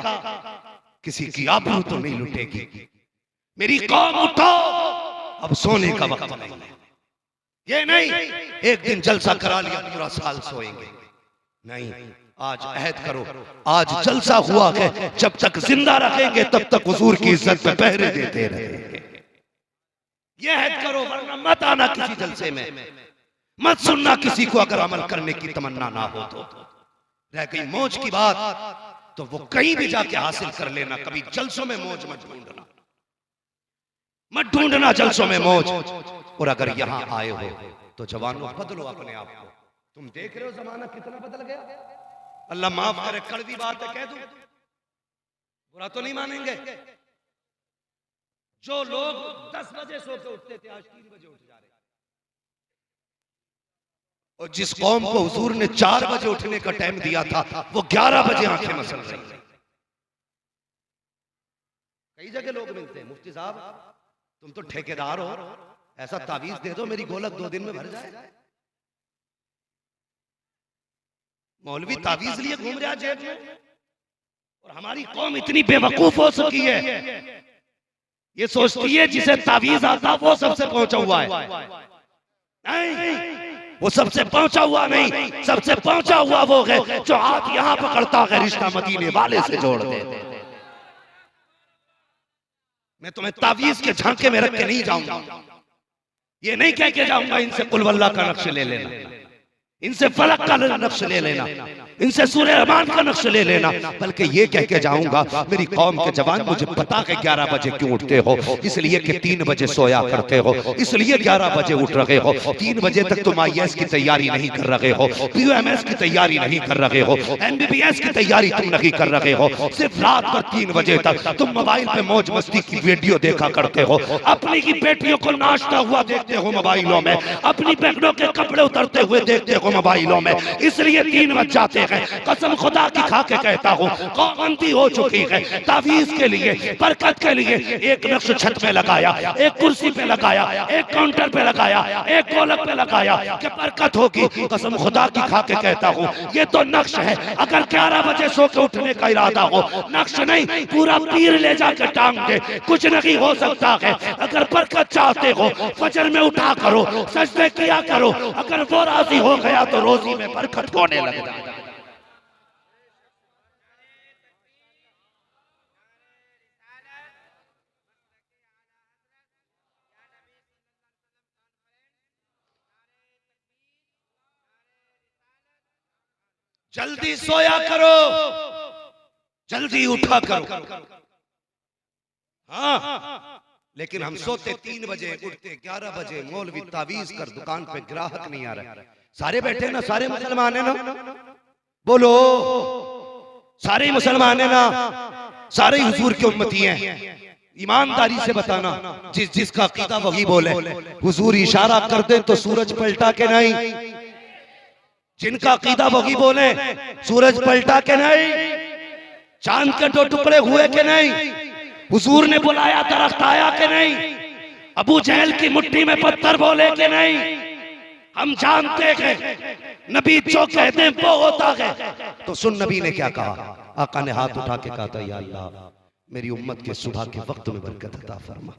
किसी की आबरू तो नहीं लुटेगी। मेरी कौम उठो, अब सोने का वक्त नहीं है। ये नहीं एक दिन जलसा करा लिया पूरा साल सोएंगे, नहीं। आज अहद करो, आज जलसा हुआ है, जब तक जिंदा रखेंगे तब तक हुजूर की इज्जत पे पहरे देते रहेंगे। ये अहद करो, वरना मत आना किसी जलसे में, मत सुनना किसी को अगर अमल करने की तमन्ना ना हो तो। रह गई मौज की बात तो वो कहीं भी जाके हासिल कर लेना। कभी जलसों में मौज मत ढूंढना, मत ढूंढना जलसों में मौज। और अगर यहां आए हो तो जवानों बदलो अपने आप को। तुम देख रहे हो जमाना कितना बदल गया। अल्लाह माफ करे, कड़वी बात है कह दूं, बुरा तो नहीं मानेंगे। जो लोग 10 बजे सो के उठते थे, आज 3 बजे उठ जा रहे। और जिस कौम को हुजूर ने 4 बजे उठने का टाइम दिया था, वो 11 बजे आंखें मसल रही है। कई जगह लोग मिलते हैं, मुफ्ती साहब तुम तो ठेकेदार हो, ऐसा तावीज दे दो मेरी गोलक 2 दिन में भर जाए। मौलवी तावीज लिए घूम रहा जेब में। और हमारी कौम इतनी बेवकूफ हो चुकी है, ये सोचती है जिसे तावीज आता वो सबसे पहुंचा हुआ है। नहीं, वो सबसे पहुंचा हुआ नहीं, सबसे पहुंचा हुआ वो है जो हाथ यहां पकड़ता है, रिश्ता मदीने वाले से जोड़ देते। मैं तुम्हें तावीज के झांके में रख के नहीं जाऊंगा, ये नहीं कह के जाऊंगा इनसे कुल वल्लाह का नक्श ले लेना, इनसे फलक का नक्श ले लेना, इनसे सूरह रहमान का नक्श ले लेना, बल्कि ये कह के जाऊंगा मेरी कौम के जवान मुझे पता है 11 बजे क्यों उठते हो, इसलिए कि 3 बजे सोया करते हो, इसलिए 11 बजे उठ रहे हो। 3 बजे तक तुम IAS की तैयारी नहीं कर रहे हो, POMS की तैयारी नहीं कर रहे हो, MBBS की तैयारी तुम नहीं कर रहे हो। सिर्फ रात भर 3 बजे तक तुम मोबाइल पे मौज मस्ती की वीडियो देखा करते हो, अपनी की बेटियों को नाचता हुआ देखते हो मोबाइलों में, अपनी बहनों के कपड़े उतरते हुए देखते हो मोबाइलों में, इसलिए 3 बज जाते हैं। कसम खुदा की खा के कहता हूँ, पाबंदी हो चुकी है तावीज के लिए, बरकत के लिए। एक नक्श छत पे लगाया, एक कुर्सी पे लगाया, एक काउंटर पे लगाया, एक गोलक पे लगाया कि बरकत होगी। कसम खुदा की खा के कहता हूँ, ये तो नक्श है। अगर 11 बजे सो के उठने का इरादा हो, नक्श नहीं, पूरा पीर ले जाकर टांग दे, कुछ नहीं हो सकता है। अगर बरकत चाहते हो, फजर में उठा करो, सजदे किया करो। अगर वो राजी हो गया तो रोजी में बरकत होने लग जाए। जल्दी सोया करो, जल्दी उठा करो। हाँ, लेकिन हम सोते 3 बजे, उठते 11 बजे। मौलवी तावीज कर, दुकान पे ग्राहक नहीं आ रहा। सारे बैठे ना, सारे मुसलमान है ना, बोलो सारे मुसलमान है ना, सारे हुजूर के उम्मती हैं। ईमानदारी से बताना, जिसका अकीदा वही बोले। हुजूर इशारा कर दे तो सूरज पलटा के नहीं, जिनका अकीदा वही बोले। सूरज पलटा के नहीं, चांद के 2 टुकड़े हुए के नहीं, हुजूर ने बुलाया दरख्त आया के नहीं, अबू जहल की मुट्ठी में पत्थर बोले के नहीं। हम जानते हैं नबी जो कहते हैं वो होता है। तो सुन नबी ने क्या कहा। आका ने हाथ उठा के कहा था, या अल्लाह मेरी उम्मत के सुबह के वक्त में बरकत अता फरमा।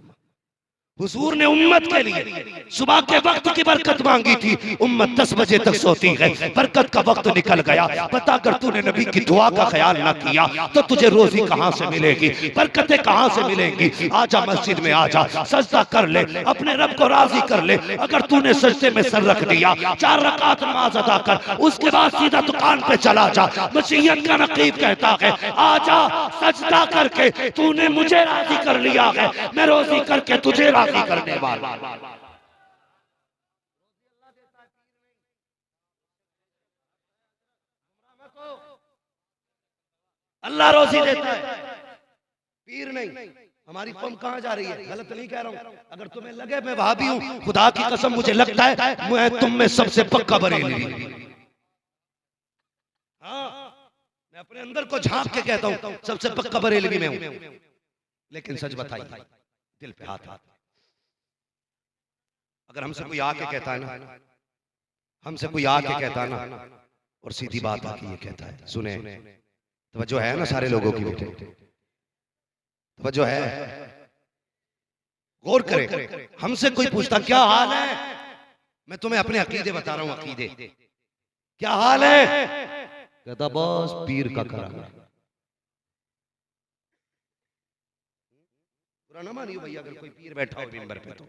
हुजूर ने उम्मत के लिए सुबह के वक्त की बरकत मांगी थी। उम्मत 10 बजे तक सोती है, बरकत का वक्त निकल गया। पता कर तूने नबी की दुआ का ख्याल ना किया तो तुझे रोजी कहां से मिलेगी, बरकतें कहां से मिलेंगी। आजा मस्जिद में आजा, सजदा कर ले, अपने रब को राजी कर ले। अगर तूने सजदे में सर रख दिया, 4 रकात नमाज अदा कर, उसके बाद सीधा दुकान पे चला जा। मसीहत का नकीब कहता है, आजा सजदा करके तूने मुझे राजी कर लिया है, मैं रोजी करके तुझे करने वाला। अल्लाह रोजी देता है, पीर नहीं। हमारी कौम कहां जा रही है, गलत नहीं कह रहा हूं। अगर तुम्हें लगे मैं वहाबी हूं, खुदा की कसम मुझे लगता है मैं तुम में सबसे पक्का बरेलवी। हाँ, मैं अपने अंदर को झांक के कहता हूं सबसे पक्का बरेलवी में हूं। लेकिन सच बताइए, दिल पे हाथ हाथ, अगर हमसे कोई आके कहता है ना, हमसे कोई आके कहता है ना, और सीधी बात आके ये कहता है, सुने तवज्जो है ना सारे लोगों की, बेटे तवज्जो है, गौर करें। हमसे कोई पूछता क्या हाल है, मैं तुम्हें अपने अकीदे बता रहा हूं, अकीदे क्या हाल है, कहता बस पीर का करम है। बुरा ना मानियो भैया, अगर कोई पीर बैठा हो मिंबर पे तो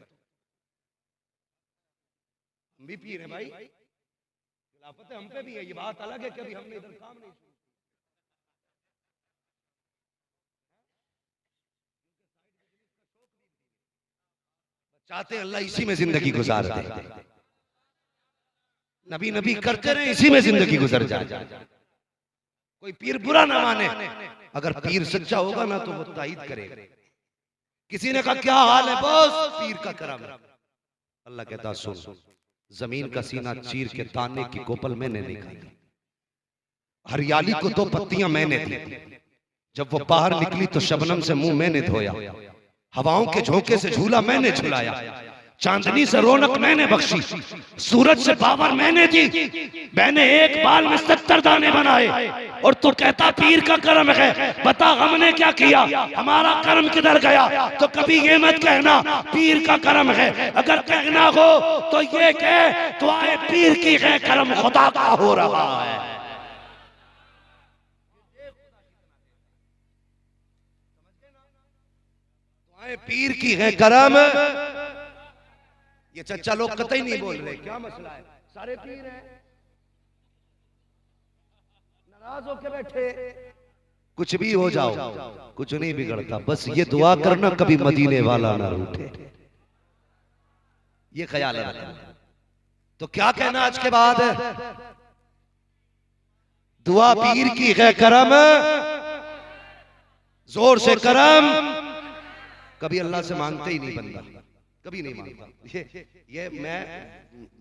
हम भी पीर हैं भाई, खिलाफत हम पे भी है। ये बात अलग है कि अभी हमने इधर काम नहीं शुरू। चाहते अल्लाह इसी में जिंदगी गुजार दे, नबी नबी करते रहे, इसी में जिंदगी गुजर जाए। कोई पीर बुरा ना माने, अगर पीर सच्चा होगा ना तो वो ताईद करेगा। किसी ने कहा क्या हाल है, बस पीर का करम। अल्लाह कहता सुन, जमीन का सीना चीर के ताने की कोपल मैंने निकाली, हरियाली को 2 पत्तियां मैंने दी, जब वो बाहर निकली तो शबनम से मुंह मैंने धोया, हवाओं के झोंके से झूला मैंने झुलाया, चांदनी से रौनक मैंने बख्शी, सूरज से पावर मैंने दी, मैंने एक बाल में 70 दाने बनाए। और तू कहता पीर का करम है, बता हमने क्या किया, हमारा कर्म किधर गया। तो कभी ये मत कहना पीर का करम है, अगर कहना हो तो ये कह तो आए पीर की है करम खुदा का हो रहा है। पीर की है करम। ये चच्चा लोग कतई नहीं बोल रहे, क्या मसला है, सारे पीर हैं, नाराज होके बैठे। कुछ भी हो जाओ, कुछ नहीं बिगड़ता, बस ये दुआ करना कभी मदीने वाला ना रूठे, ये ख्याल है। तो क्या कहना आज के बाद, दुआ पीर की है करम, जोर से करम। कभी अल्लाह से मांगते ही नहीं बंदा, कभी नहीं मांगता। ये मैं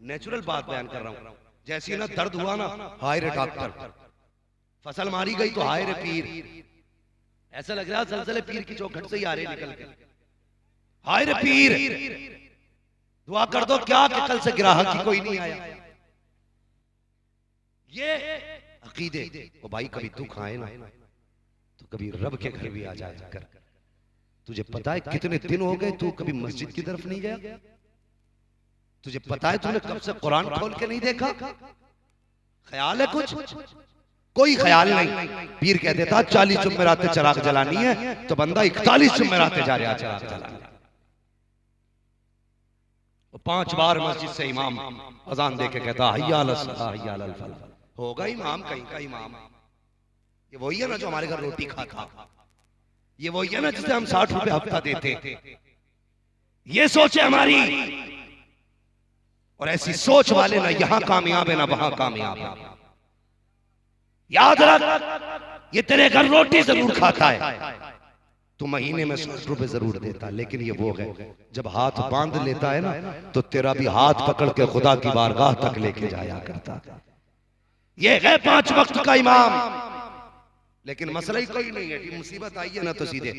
नेचुरल बात बयान कर रहा हूं। जैसी ना दर्द हुआ ना, हाय रे डॉक्टर, फसल मारी गई तो हाय रे पीर, ऐसा लग रहा है सलसले पीर की चौखट से ही आ रहे निकल के, हाय रे पीर दुआ कर दो क्या कि कल से ग्राहक ही कोई नहीं आया। ये अकीदे वो भाई, कभी दुख आए ना तो कभी रब के घर भी आ जाया कर। तुझे पता है कितने दिन हो गए तू कभी मस्जिद की तरफ नहीं गया? तुझे पता है तूने कब से कुरान खोल के नहीं देखा? ख्याल है कुछ? कोई ख्याल नहीं। पीर कह देता 40 जुमेरातें चिराग जलानी है तो बंदा 41 जुमेरातें जा रहा चिराग जलाने। 5 बार मस्जिद से इमाम अजान दे के कहता हय्या अलस सलाह हय्या अलल फलाह। होगा इमाम कहीं का इमाम। ये वही है ना जो हमारे घर रोटी खाता, ये वही है ना जिसे हम 60 रुपए हफ्ता देते। ये सोचे हमारी, और ऐसी सोच वाले ना यहां कामयाब है ना वहां कामयाब है। याद रख, ये तेरे घर रोटी जरूर खाता है, तो महीने में 60 रुपए जरूर देता, लेकिन ये वो है जब हाथ बांध लेता है ना तो तेरा भी हाथ पकड़ के खुदा की बारगाह तक लेके जाया करता। ये है 5 वक्त का इमाम। लेकिन मसला ही कोई नहीं है कि मुसीबत आई है ना तो सीधे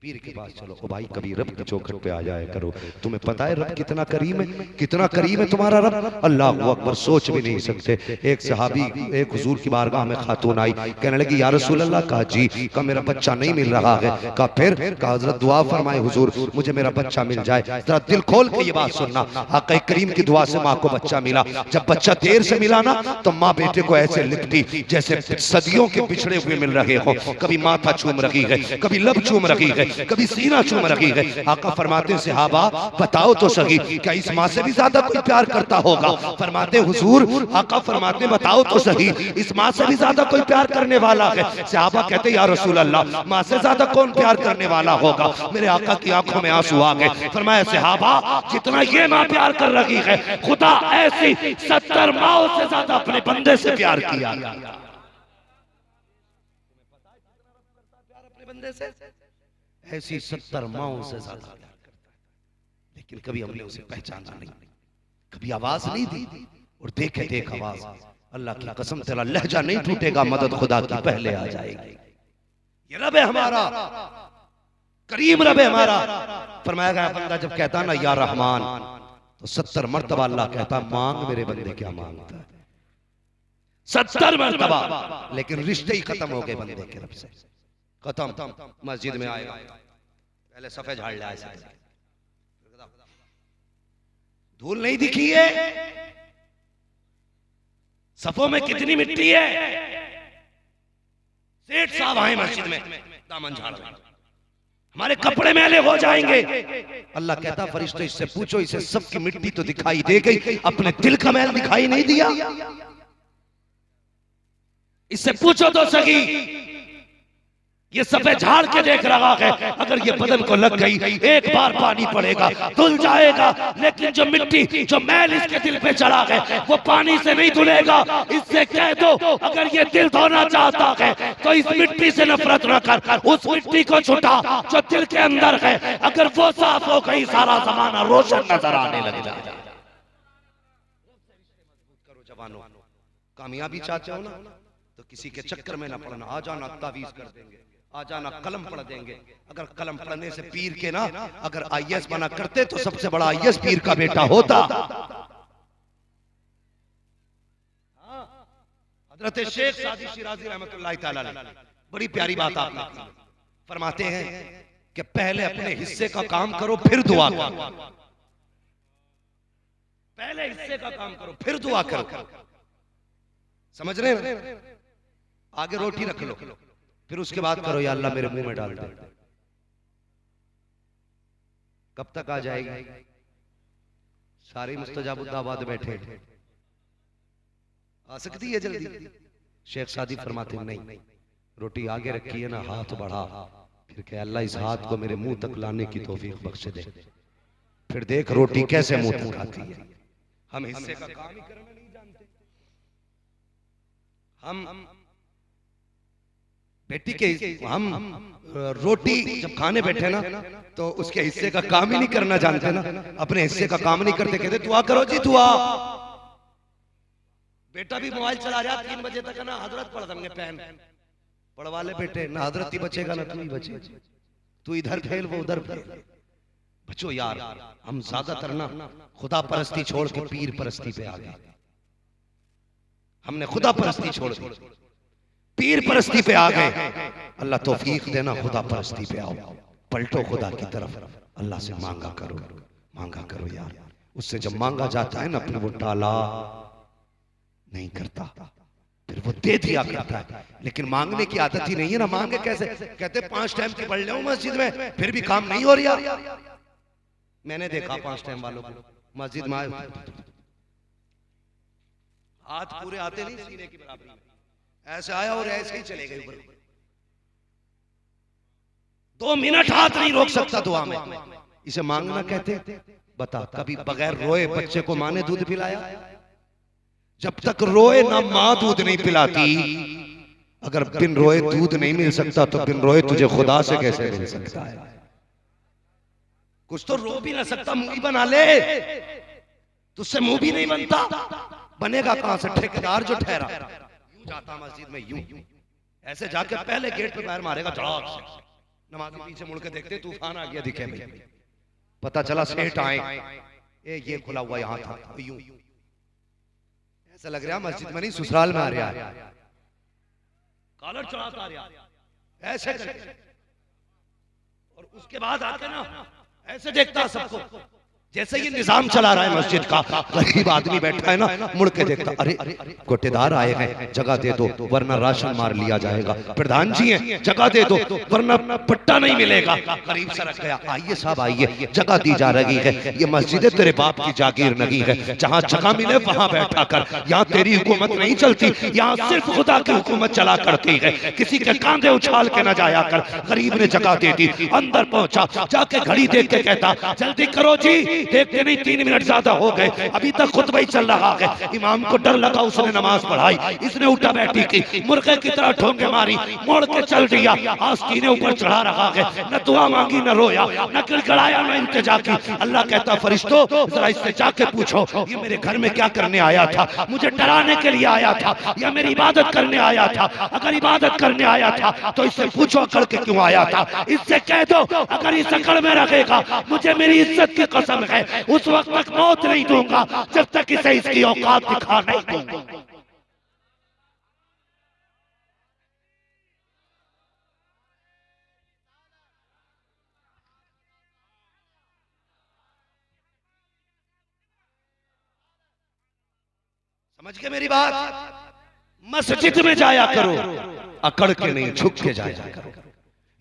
पीर के पास चलो। ओ भाई कभी रब की चौखट पे आ जाया करो। तुम्हें पता है रब कितना करीम है, कितना करीम है तुम्हारा रब, अल्लाह अकबर, सोच भी नहीं सकते। एक सहाबी एक हुजूर की बारगाह में खातून आई, कहने लगी या रसूल अल्लाह, कहा जी, कहा मेरा बच्चा नहीं मिल रहा है, कहा फिर, कहा हजरत दुआ फरमाए हुजूर मुझे मेरा बच्चा मिल जाए। जरा दिल खोल के ये बात सुनना, आका करीम की दुआ से माँ को बच्चा मिला। जब बच्चा देर से मिला ना तो माँ बेटे को ऐसे लिखती जैसे सदियों के बिछड़े हुए मिल रहे हो। कभी माथा चूम रही है, कभी लब चूम रही है, कभी सीना चूम रही है। आका फरमाते हैं सहाबा बताओ तो सही, क्या इस माँ से भी ज्यादा कोई प्यार करता होगा? फरमाते हुजूर, आका फरमाते बताओ तो सही, इस माँ से भी ज्यादा कोई प्यार करने वाला है? सहाबा कहते या रसूल अल्लाह, माँ से ज्यादा कौन प्यार करने वाला होगा? मेरे आका की आंखों में आंसू आ गए। फरमाया सहाबा जितना ये माँ प्यार कर रही है, खुदा ऐसी 70 माओं से ज्यादा अपने बंदे से प्यार किया। अपने बंदे से ऐसी 70 माओं से ज्यादा प्यार करता है, लेकिन कभी हमने उसे पहचाना नहीं, कभी आवाज नहीं दी। और देखे देख आवाज, अल्लाह की कसम तेरा लहजा नहीं टूटेगा, मदद खुदा की पहले आ जाएगी। ये रब है हमारा, करीम रब है हमारा। फरमाया गया बंदा जब कहता ना या रहमान तो 70 मर्तबा अल्लाह कहता मांग मेरे बंदे क्या मांगता है, 70 मर्तबा। लेकिन रिश्ते ही खत्म हो गए बंदे के रब से, खत्म। मस्जिद में आएगा पहले सफे झाड़ ले, धूल नहीं दिखी है, सफों में कितनी मिट्टी है। सेठ साहब आए मस्जिद में, दामन झाड़, हमारे कपड़े मैले हो जाएंगे। अल्लाह कहता फरिश्ते इससे पूछो, इसे सबकी मिट्टी तो दिखाई दे गई, अपने दिल का मैल दिखाई नहीं दिया। इससे पूछो तो सही, ये सफेद झाड़ के देख रहा है, अगर ये बदन को लग गई एक बार पानी पड़ेगा धुल जाएगा, लेकिन जो मिट्टी जो मैल इसके दिल पे चढ़ा है वो पानी से नहीं धुलेगा। इससे कह दो अगर ये दिल धोना चाहता है तो इस मिट्टी से नफरत न कर, उस मिट्टी को छुटा जो दिल के अंदर है। अगर वो साफ हो गई सारा जमाना रोशन नजर आने लग जाएगा। करो जवानों, कामयाबी चाहते हो ना तो किसी के चक्कर में ना पड़ना। आ जाना तावीज कर देंगे, आ जाना कलम पढ़ देंगे। अगर कलम पढ़ने से पीर के ना अगर आईएएस बना करते तो सबसे बड़ा आईएएस पीर का बेटा होता। हजरत शेख सादी शिराजी रहमतुल्लाह तआला अलैह बड़ी प्यारी बात आपने की। फरमाते हैं कि पहले अपने हिस्से का काम करो फिर दुआ करो, पहले हिस्से का काम करो फिर दुआ करो। समझ रहे हैं? आगे रोटी रख लो, फिर उसके बाद करो या अल्लाह मेरे मुंह में डाल दे। कब तक आ जाएगी? सारे मुस्तजाबुद्दाबाद बैठे, आ सकती है जल्दी? शेख सादी फरमाते नहीं, रोटी आगे रखी है ना, हाथ बढ़ा, फिर कह अल्लाह इस हाथ को मेरे मुंह तक लाने की तौफीक बख्श दे। फिर देख रोटी कैसे मुंह तक आती है। हम हिस्से का काम ही करना नहीं जानते। हम बेटी के हम रोटी जब खाने बैठे ना तो उसके हिस्से का काम ही नहीं करना जानते ना, अपने हिस्से का काम नहीं करते, कहते दुआ करो जी दुआ। बेटा भी मोबाइल चला रहा 3 बजे तक है ना, हजरत पढ़ देंगे पैन पढ़वा ले बेटे, ना हजरत ही बचेगा ना तू ही बचे, तू इधर खेल वो उधर खेल। बच्चों यार हम ज्यादातर ना खुदा परस्ती छोड़ के पीर परस्ती पे आ गए। हमने खुदा परस्ती छोड़ दी, पीर परस्ती पे आ गए। अल्लाह तौफीक देना, खुदा परस्ती पे आओ, पलटो खुदा की तरफ, अल्लाह से मांगा करो यार। उससे जब मांगा जाता है ना फिर वो टाला नहीं करता, फिर वो दे दिया करता है। लेकिन मांगने की आदत ही नहीं है ना। मांगे कैसे? कहते 5 टाइम की पढ़ लो मस्जिद में, फिर भी काम नहीं हो रहा। मैंने देखा 5 टाइम वालों को मस्जिद में आए, हाथ पूरे आते नहीं सीने की बराबरी, ऐसे आया और ऐसे ही चले गए ऊपर। 2 मिनट हाथ नहीं रोक सकता दुआ में। इसे मांगना कहते? बता, कभी बगैर रोए बच्चे को माँ ने दूध पिलाया? जब तक रोए ना माँ दूध नहीं पिलाती। अगर बिन रोए दूध नहीं मिल सकता तो बिन रोए तुझे खुदा से कैसे मिल सकता है? कुछ तो रो भी ना सकता, मुंह बना ले, तुझसे मुंह भी नहीं बनता। बनेगा कहां से? ठेकेदार जो ठहरा यूं जाता मस्जिद में, यूं ऐसे जाके पहले गेट पे पैर मारेगा, झड़ाक से। नमाजी पीछे मुड़ के देखते तूफान आ गया दिखे भाई, पता चला सेठ आए, ये खुला हुआ यहां था, यूं ऐसा लग रहा मस्जिद में नहीं ससुराल में आ रहा है, कॉलर चढ़ाता आ रहा ऐसे करके। और उसके बाद आके ना ऐसे देखता सबको, जैसे ये निजाम चला रहा है मस्जिद का। गरीब आदमी बैठा है ना, मुड़ के देखता, अरे कोटेदार आए हैं, जगह दे दो वरना राशन मार लिया जाएगा। प्रधान जी हैं, जगह दे दो वरना पट्टा नहीं मिलेगा। गरीब सरक गया, आइए साहब आइए, जगह दी जा रही है, ये मस्जिद तेरे बाप की जागीर नहीं है, जहाँ जगह मिले वहां बैठा कर। यहाँ तेरी हुकूमत नहीं चलती, यहाँ सिर्फ खुदा की हुकूमत चला करती है। किसी के कांधे उछाल के न जाया कर। गरीब ने जगह दे दी, अंदर पहुंचा, जाके घड़ी देख के कहता जल्दी करो जी, देखते नहीं 3 मिनट ज्यादा हो गए, अभी तक खुतबा ही चल रहा है। इमाम को डर लगा, उसने नमाज पढ़ाई, इसने उठा बैठी की, मुर्गे की तरह ठोंगे मारी, मोड़ के चल दिया। आस्तीने ऊपर चढ़ा रहा है, न दुआ मांगी न रोया न गिड़गिड़ाया न इंतजा की। अल्लाह कहता फरिश्तों जरा इससे जाके पूछो ये मेरे घर में क्या करने आया था? मुझे डराने के लिए आया था या मेरी इबादत करने आया था? अगर इबादत करने आया था तो इससे पूछो अकड़ के क्यों आया था। इससे कह दो अगर इस अकड़ में रखेगा मुझे मेरी इज्जत की कसम है उस वक्त तक मौत नहीं दूंगा जब तक इसे इसकी औकात दिखा नहीं दूंगा। समझ के मेरी बात? मस्जिद में जाया करो, अकड़ के नहीं झुक के जाया करो।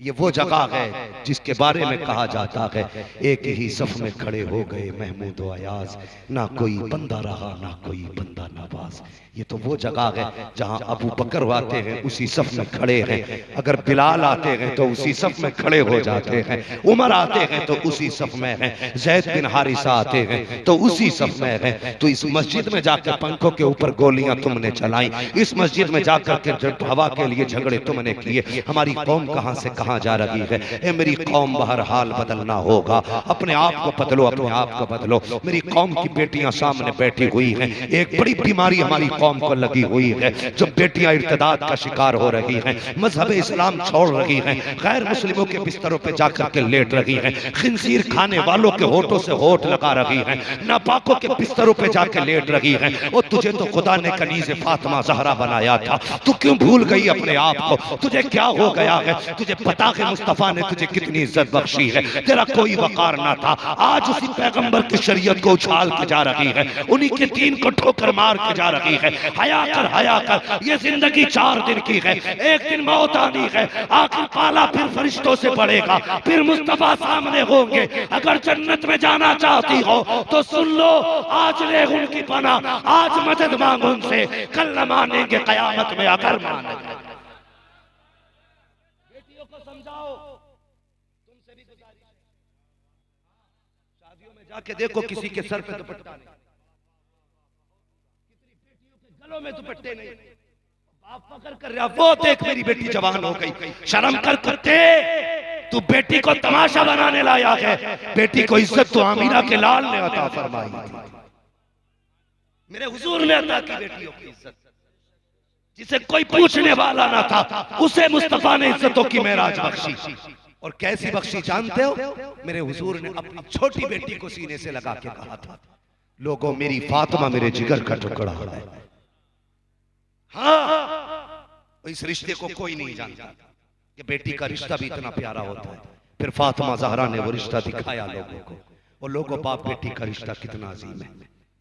ये वो जगह है जिसके बारे में कहा जाता है एक ही सफ में खड़े हो गए महमूद व अयाज, ना कोई बंदा रहा ना कोई बंदा नवाज। ये तो वो जगह है जहां अबू बकर आते हैं उसी सफ में खड़े हैं, अगर बिलाल आते हैं तो उसी सफ में खड़े हो जाते हैं, उमर आते हैं तो उसी सफ में हैं, ज़ैद बिन हारिसा आते हैं तो उसी सफ में हैं। तो इस मस्जिद में जाकर पंखों के ऊपर गोलियां तुमने चलाई, इस मस्जिद में जाकर के हवा के लिए झगड़े तुमने किए। हमारी कौम कहां से कहां जा रही है? ए मेरी कौम बहरहाल बदलना होगा, अपने आप को बदलो, अपने आप को बदलो। मेरी कौम की बेटियां सामने बैठी हुई हैं, एक बड़ी बीमारी हमारी कौम को लगी हुई है, जो बेटियां इर्तिदाद का शिकार हो रही हैं, मजहब इस्लाम छोड़ रही हैं, गैर मुस्लिमों के बिस्तरों पे जाकर के लेट रही हैं, खिंजीर खाने वालों के होठों से होठ लगा रही हैं, नापाकों के बिस्तरों पे जाकर लेट रही हैं। और तुझे तो खुदा ने कनीज़े फातिमा ज़हरा बनाया था, तू क्यों भूल गई अपने आप को? तुझे क्या हो गया है? तुझे पता है मुस्तफा ने तुझे कितनी इज्जत बख्शी है, तेरा कोई वकार ना था, आज उसी पैगंबर की शरीयत को उछाल के जा रही है, उन्हीं के दीन को ठोकर मार के जा रही है। हया कर, हया कर, ये जिंदगी 4 दिन की है, एक दिन मौत आनी है, आखिर पाला फिर फरिश्तों से पड़ेगा, फिर मुस्तफा सामने होंगे। अगर जन्नत में जाना चाहती हो तो सुन लो, आज ले उनकी पनाह, आज मदद मांग उनसे, कल न मानेंगे कयामत में अगर मानेंगे। जाके देखो किसी के सर पे दुपट्टा नहीं, कितनी बेटियों के गलों में दुपट्टे नहीं, बाप फकर कर रहा वो देख मेरी बेटी जवान हो गई, शर्म कर कुत्ते, तू बेटी को तमाशा बनाने लाया है। बेटी को इज्जत तो आमीना के लाल ने अता फरमाई थी। मेरे हुजूर ने अता की बेटियों की इज्जत, जिसे कोई पूछने वाला ना था उसे मुस्तफा ने इज्जतों की मेराज बख्शी। और कैसी बख्शी जानते हो? मेरे हुजूर ने अपनी छोटी बेटी को सीने से लगा के कहा था, लोगों मेरी फातिमा मेरे जिगर का टुकड़ा है। हाँ, इस रिश्ते को कोई नहीं जानता कि बेटी का रिश्ता भी इतना प्यारा होता है। फिर फातिमा ज़हरा ने वो रिश्ता दिखाया लोगों को, और लोगों बाप बेटी का रिश्ता कितना अजीम है,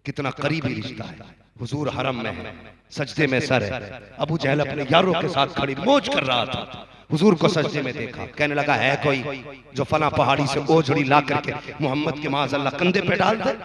कितना करीबी रिश्ता है। हुजूर हरम में है, सजदे में सर है, अबू जहल अपने यारों के साथ खड़ी मौज कर रहा था। हुजूर को सजदे में देखा, कहने लगा है कोई जो फला पहाड़ी से ओझड़ी ला करके मोहम्मद के माज़अल्लाह कंधे पे डाल दे।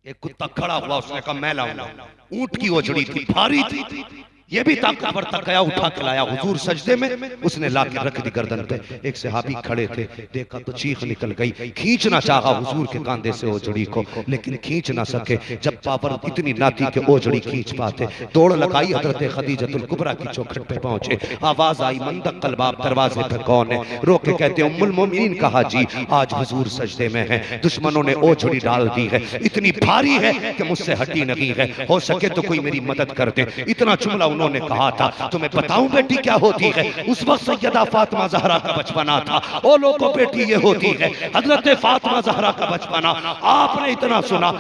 एक कुत्ता खड़ा हुआ, उसने कहा मैं लाऊंगा। ऊंट की ओझड़ी थी, भारी थी, ये भी ताकतवर तक गया, उठा के लाया। हुजूर सजदे में, उसने ला के रख दी गर्दन पे। एक सहाबी खड़े थे, देखा तो चीख निकल गई। खींचना चाहा हुजूर के कांधे से ओझड़ी को, लेकिन खींच ना सके। जब पावर इतनी नाती के ओझड़ी खींच पाते, दौड़ लगाई, हजरत खदीजतुल कुबरा की चौखट पे पहुंचे। आवाज आई, मंदक कलबाब, दरवाजे पे कौन है? रोके कहते उम्मुल मोमिनीन कहा जी आज हुजूर सजदे में है, दुश्मनों ने ओझड़ी डाल दी है, इतनी भारी है कि मुझसे हटी नहीं है, हो सके तो कोई मेरी मदद कर दे। इतना जुमला उन्होंने कहा था। तुम्हें बताऊं बेटी क्या होती है? उस वक्त सैयदा फातिमा ज़हरा का बचपना था। ओ लोगों बेटी ये होती है हजरत फातिमा ज़हरा का बचपना। आपने इतना सुना,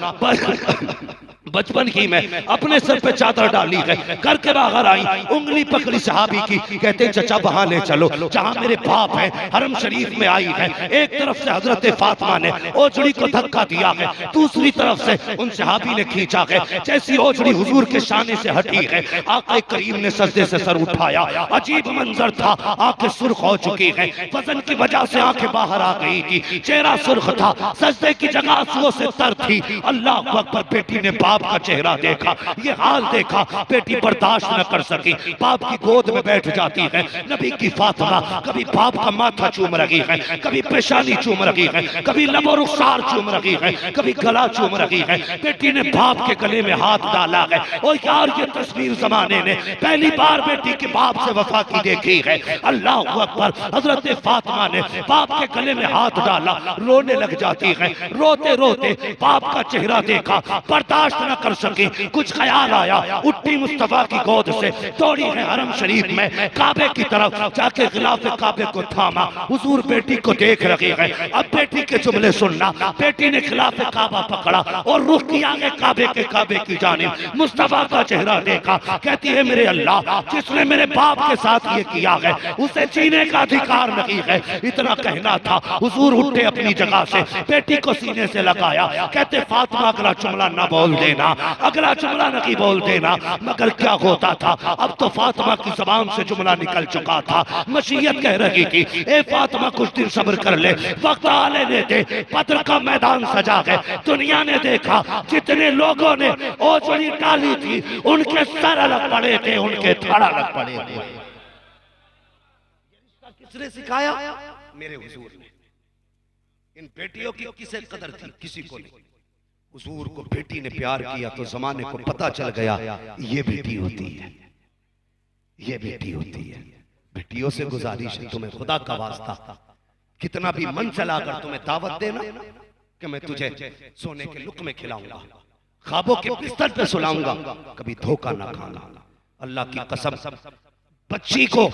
बचपन ही में अपने सर पे चादर डाली है, घर के बाहर आई, उंगली पकड़ी सहाबी की, कहते चचा वहां ले चलो जहां मेरे बाप है, हरम शरीफ में आई है। एक तरफ से हजरत फातिमा ने ओझड़ी को धक्का दिया है, दूसरी तरफ से उन सहाबी ने खींचा है। जैसी ओझड़ी हुजूर के शाने से हटी है, आका करीम ने सजदे से सर उठाया। अजीब मंजर था, आंखें सुर्ख हो चुकी है, वजन की वजह से आंखें बाहर आ गई थी, चेहरा सुर्ख था, सजदे की जगह आंसुओं से तर थी। अल्लाह अकबर, बेटी ने बाप का चेहरा देखा, ये हाल देखा, बेटी बर्दाश्त न कर सकी, बाप की गोद में बैठ जाती है। नबी की फातिमा कभी बाप का माथा चूम रही है, कभी पेशानी चूम रही है, कभी लबो रुखसार चूम रही है, कभी गला चूम रही है। बेटी ने बाप के गले में हाथ डाला है। और यार ये तस्वीर जमाने ने पहली बार बेटी के बाप से वफा की देखी है। अल्लाह अकबर, हजरत फातिमा ने बाप के गले में हाथ डाला, रोने लग जाती है। रोते रोते बाप का चेहरा देखा, बर्दाश्त न कर सकी, कुछ ख्याल आया, उठी मुस्तफा की गोद से, दौड़ी है हरम शरीफ में, काबे की तरफ जाके खिलाफ काबे को थामा। हुजूर बेटी को देख रही है। अब बेटी के जुमले सुनना। बेटी ने खिलाफ काबा पकड़ा और रुख किया है काबे की जानिब। मुस्तफा का चेहरा देखा, कहती है मेरे अल्लाह, जिसने मेरे बाप के साथ ये किया है उसे जीने का अधिकार नहीं है। इतना कहना था, हुजूर उठे अपनी जगह से, बेटी को सीने से लगाया, कहते फातिमा अगला जुमला न बोल देना, अगला जुमला नहीं बोल देना। मगर क्या होता था, अब तो फातिमा की जबान से जुमला निकल चुका था। मशीयत कह रही थी, ए फातिमा कुछ दिन सब्र कर ले, वक्त आने देते, बद्र का मैदान सजा है। दुनिया ने देखा, जितने लोगों ने ओझड़ी डाली थी उनके सर अलग पड़े थे, उनके थड़ अलग पड़े थे। किसने सिखाया? मेरे हुजूर ने। इन बेटियों की किसे कदर थी? किसी को नहीं। हुजूर को बेटी ने प्यार किया तो जमाने को पता चल गया, ये बेटी होती है, ये बेटी होती है। बेटियों से गुजारिश है, तुम्हें खुदा का वास्ता, कितना भी मन चलाकर तुम्हें दावत देना कि मैं तुझे सोने के लुक़मे खिलाऊंगा, ख्वाबों के बिस्तर पे सुलाऊंगा, कभी धोखा ना खाना। अल्लाह की कसम, बच्ची को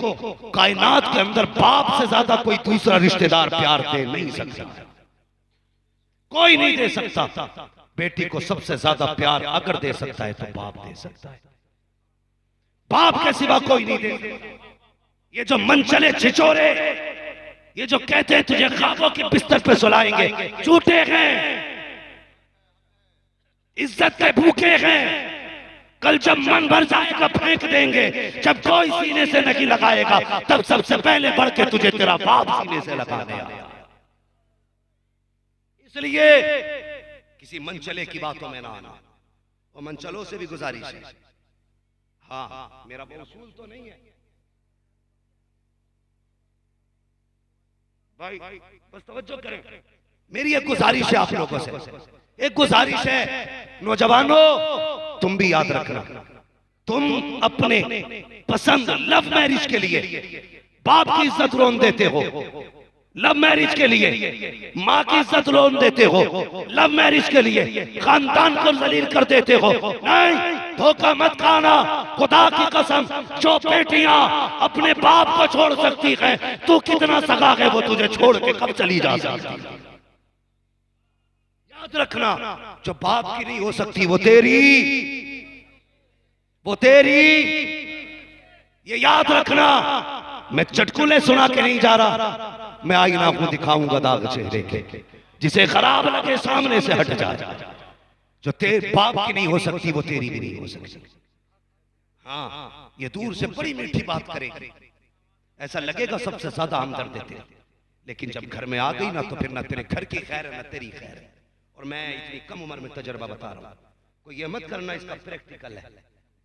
कायनात के अंदर बाप से ज्यादा कोई दूसरा रिश्तेदार प्यार दे नहीं सकता, कोई नहीं दे सकता। बेटी को सबसे ज्यादा प्यार अगर दे सकता है तो बाप दे सकता है, बाप के सिवा कोई नहीं दे सकता। ये जो मन चले छिचोरे, ये जो कहते हैं तुझे ख्वाबों के बिस्तर पे सुलाएंगे, झूठे हैं, इज्जत के भूखे हैं। कल जब मन भर जाएगा फेंक देंगे। जब कोई सीने से नहीं लगाएगा तब सबसे पहले बढ़ के तुझे तेरा बाप सीने से लगाने आया। इसलिए किसी मनचले की बातों में ना आना। और मनचलों से भी गुजारिश है, हाँ मेरा उसूल तो नहीं है भाई, बस तवज्जो करें। मेरी एक गुजारिश है आप लोगों से, एक गुजारिश है नौजवानों, तुम भी याद रखना, तुम अपने पसंद लव मैरिज के लिए बाप की इज्जत रोन देते हो, लव मैरिज के लिए माँ की इज्जत लोन देते हो, लव मैरिज के लिए खानदान को जलील कर देते हो। नहीं, धोखा मत खाना। खुदा की कसम, जो बेटियां अपने बाप को छोड़ सकती है, तू कितना सगा है वो तुझे छोड़ के कब चली जा सकती है। याद रखना, जो बाप की नहीं हो सकती वो तेरी, ये याद रखना। मैं चटकुले सुना के नहीं जा रहा, मैं आईना को दिखाऊंगा दाग चेहरे के, जिसे खराब लगे सामने से हट जाए। जो तेरे बाप की नहीं हो सकती वो तेरी भी नहीं हो सकती। हाँ, ये दूर से बड़ी मीठी बात करेगी, ऐसा लगेगा सबसे ज्यादा हमदर्द देते, लेकिन जब घर में आ गई ना तो फिर ना तेरे घर की खैर है ना तेरी खैर है। और मैं इतनी कम उम्र में तजर्बा बता रहा हूं, कोई ये मत करना इसका प्रैक्टिकल है,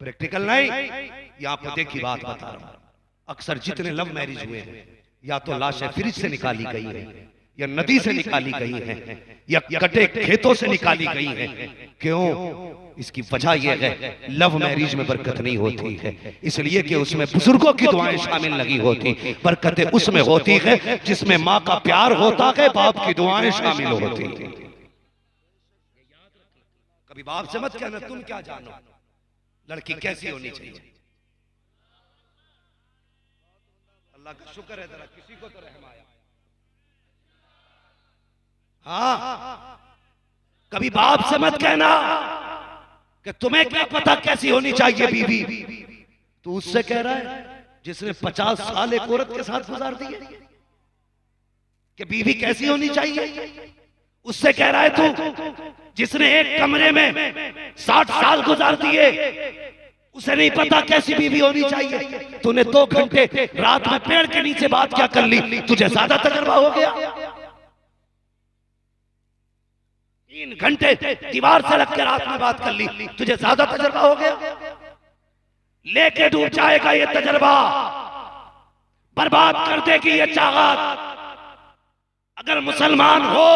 प्रैक्टिकल नहीं, ये आपको देखी बात बता रहा हूं। अक्सर जितने लव मैरिज हुए हैं, या तो लाशें फ्रिज से निकाली गई हैं, या नदी से निकाली गई हैं, या कटे खेतों से निकाली गई हैं। क्यों? इसकी वजह यह है, लव मैरिज में बरकत नहीं होती है, इसलिए कि उसमें बुजुर्गों की दुआएं शामिल नहीं होती। बरकतें उसमें होती है जिसमें माँ का प्यार होता है, बाप की दुआएं शामिल होती है। कभी बाप से मत कहना तुम क्या जानो लड़की कैसी होनी चाहिए। अल्लाह का शुक्र है, जरा किसी को तो रहम आया। हाँ, कभी बाप से मत कहना कि तुम्हें क्या पता कैसी होनी चाहिए बीवी। तू उससे कह रहा है जिसने 50 साल एक औरत के साथ गुजार दिए कि बीवी कैसी होनी चाहिए। उससे कह रहा है तू जिसने एक कमरे में 60 साल गुजार दिए, उसे नहीं पता कैसी बीवी होनी चाहिए। तूने 2 घंटे रात में पेड़ के नीचे बात क्या कर ली, तुझे ज्यादा तजर्बा हो गया। 3 घंटे दीवार से लग के रात में बात कर ली, तुझे ज्यादा तजर्बा हो गया। लेके डूब जाएगा ये तजर्बा, बर्बाद कर देगी ये चाहत। अगर मुसलमान हो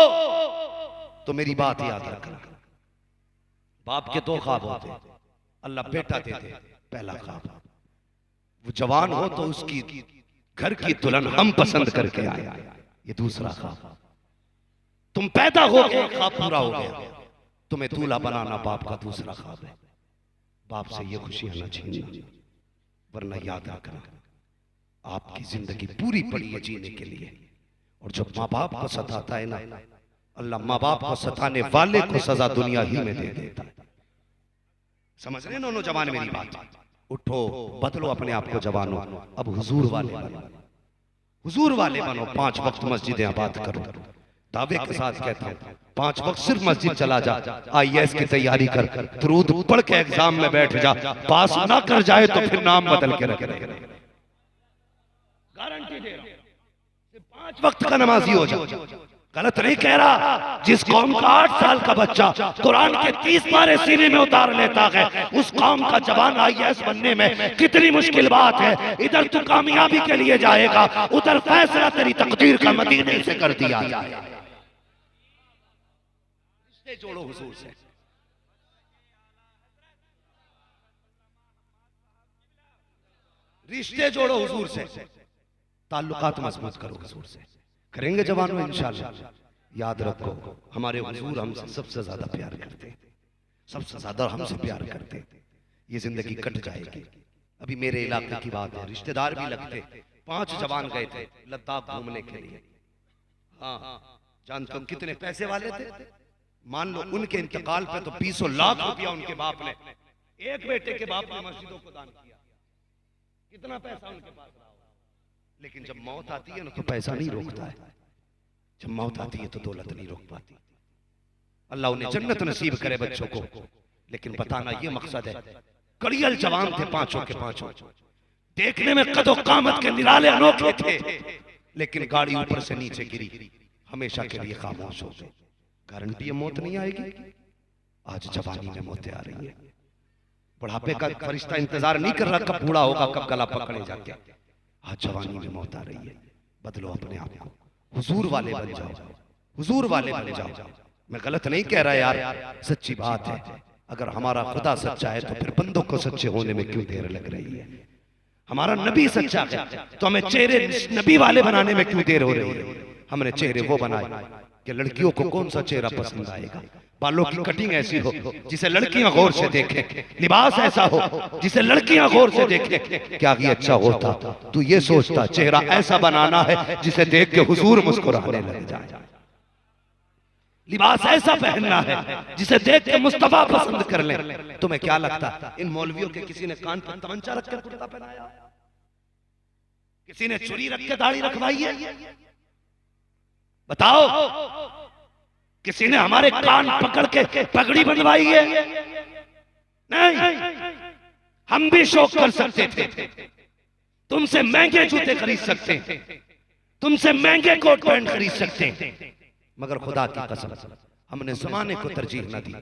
तो मेरी बात याद रखना, बाप के 2 ख्वाब होते, अल्लाह बेटा दे दे, पहला ख्वाब। वो जवान हो तो उसकी घर की दुल्हन हम पसंद करके आया, ये दूसरा ख्वाब। तुम पैदा हो गए, ख्वाब पूरा हो गया, तुम्हें दूल्हा बनाना बाप का दूसरा ख्वाब है। बाप से ये खुशियां न छीनना, वरना याद रखना आपकी जिंदगी पूरी पड़ी है जीने के लिए। और जब माँ बाप को सताता है ना, अल्लाह माँ बाप को सताने वाले को सजा दुनिया ही में दे देता है। समझ रहे ना जवान मेरी बात? उठो, बदलो अपने आप को जवानों, अब हुजूर वाले बनो, हुजूर वाले बनो। 5 वक्त मस्जिदें आबाद करो, दावे के साथ कहता हूं 5 वक्त सिर्फ मस्जिद चला जा, IAS की तैयारी कर, दुरूद पढ़ के एग्जाम में बैठ जा, पास ना कर जाए तो फिर नाम बदल के रख, गारंटी दे रहा हूं। 5 वक्त का नमाजी हो जा। गलत नहीं कह रहा, जिस कौम का 8 साल का बच्चा कुरान के 30 पारे सीने में उतार लेता है, उस कौम का जवान IAS बनने में कितनी मुश्किल बात है। इधर तू कामयाबी के लिए जाएगा, उधर फैसला तेरी तकदीर का मदीने से कर दिया जाए। रिश्ते जोड़ो हुजूर से, रिश्ते जोड़ो हुजूर से, ताल्लुकात मजबूत करो हुजूर से। करेंगे जवानों इंशाअल्लाह। याद रखो, हमारे हुजूर हमसे सबसे ज्यादा प्यार करते, सबसे ज्यादा हमसे प्यार करते। ये जिंदगी कट जाएगी। अभी मेरे इलाके की बात है, रिश्तेदार भी लगते, 5 जवान गए थे लद्दाख घूमने के लिए। हाँ, जानते हो कितने पैसे वाले थे? मान लो उनके इंतकाल पे तो 20 लाख रुपया उनके बाप ने, एक बेटे के बाप ने मस्जिदों को दान किया। कितना पैसा उनके पास रहा। लेकिन जब मौत आती है ना तो पैसा नहीं रोकता है, जब मौत आती है तो दौलत नहीं रोक पाती। अल्लाह उन्हें जन्नत नसीब करे बच्चों को। लेकिन बताना ये मकसद है, कड़ियल जवान थे 5 के 5, देखने में कदो कामत के निराले अनोखे थे, लेकिन गाड़ी ऊपर से नीचे गिरी, हमेशा के लिए खामोश हो गए। गारंटी मौत नहीं आएगी। आज जवानी में मौतें आ रही है। बुढ़ापे का फरिश्ता इंतजार नहीं कर रहा कब बूढ़ा होगा, कब गला पकड़े जाके। आज जवानी में मौत आ रही है। बदलो अपने आप को, हुजूर वाले बन जाओ, हुजूर वाले बन जाओ। मैं गलत नहीं कह रहा यार, सच्ची बात है। अगर हमारा खुदा सच्चा है तो फिर बंदों को सच्चे होने में क्यों देर लग रही है? हमारा नबी सच्चा है तो हमें चेहरे नबी वाले बनाने में क्यों देर हो रही है? हमने चेहरे वो बनाए कि लड़कियों को कौन सा चेहरा पसंद आएगा। बालों की कटिंग ऐसी हो जिसे लड़कियां गौर से देखें, लिबास ऐसा हो जिसे लड़कियां गौर से देखें। क्या ये अच्छा होता तू ये सोचता चेहरा ऐसा बनाना है जिसे देख के हुजूर मुस्कुराने लग जाए, लिबास ऐसा पहनना है जिसे देख के मुस्तफा पसंद कर ले। तुम्हें क्या लगता इन मौलवियों के किसी ने कान पर तमंचा रख के कुर्ता पहनाया, किसी ने चुरी रख के दाढ़ी रखवाई है? बताओ, किसी ने हमारे कान पकड़ के पगड़ी बनवाई है? नहीं। हम भी शौक कर सकते थे, तुमसे महंगे जूते खरीद सकते, तुमसे महंगे कोट पैंट खरीद सकते, मगर खुदा की कसम हमने जमाने को तरजीह न दी।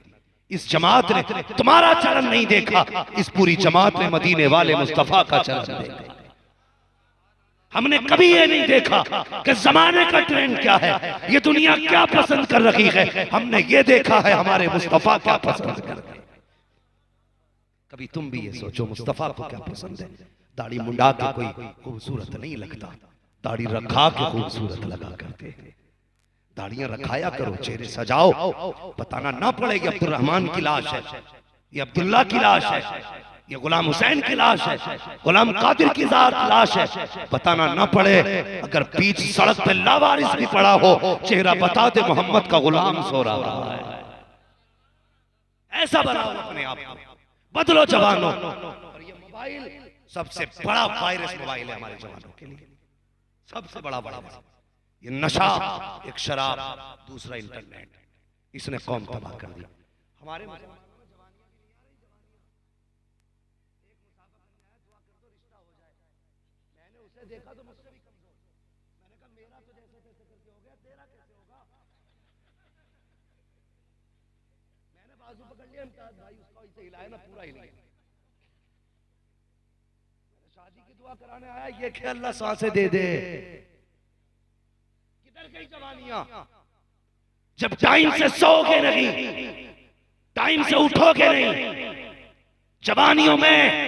इस जमात ने तुम्हारा चलन नहीं देखा, इस पूरी जमात ने मदीने वाले मुस्तफा का चलन देखा। हमने कभी ये नहीं देखा कि जमाने का ट्रेंड क्या है, ये दुनिया क्या पसंद कर रही है। हमने ये देखा है हमारे मुस्तफा क्या पसंद कर रहे हैं। कभी तुम भी ये सोचो मुस्तफा को क्या पसंद है। दाढ़ी मुंडा के कोई खूबसूरत नहीं लगता, दाढ़ी रखा के खूबसूरत लगा करते हैं। दाढ़ियां रखाया करो, चेहरे सजाओ, बताना ना पड़े कि अब्दुल रहमान की लाश है, ये अब्दुल्ला की लाश है, ये गुलाम हुसैन की लाश है, गुलाम कादिर की लाश है। बताना ना पड़े अगर बीच सड़क पे लावारिस भी पड़ा हो, चेहरा बता दे मोहम्मद का गुलाम सो रहा है। ऐसा बनाओ अपने आप को, बदलो जवानों। और ये मोबाइल सबसे बड़ा वायरस मोबाइल है हमारे जवानों के लिए, सबसे बड़ा वायरस। ये नशा, एक शराब, दूसरा इंटरनेट, इसने कौम तबाह कर दी। हमारे मैंने उसे देखा तो मुझसे भी कमजोर, मैंने कहा मेरा तो जैसे तैसे करके हो गया, तेरा कैसे होगा। मैंने बाजू पकड़ लिया, इम्तियाज भाई उसको ऐसे हिलाया ना, पूरा हिलाया। मैंने शादी की दुआ कराने आया, ये खे अल्लाह सांसें दे दे। किधर गई जवानियां? जब टाइम से सोओगे नहीं, टाइम से उठोगे नहीं, जवानियों में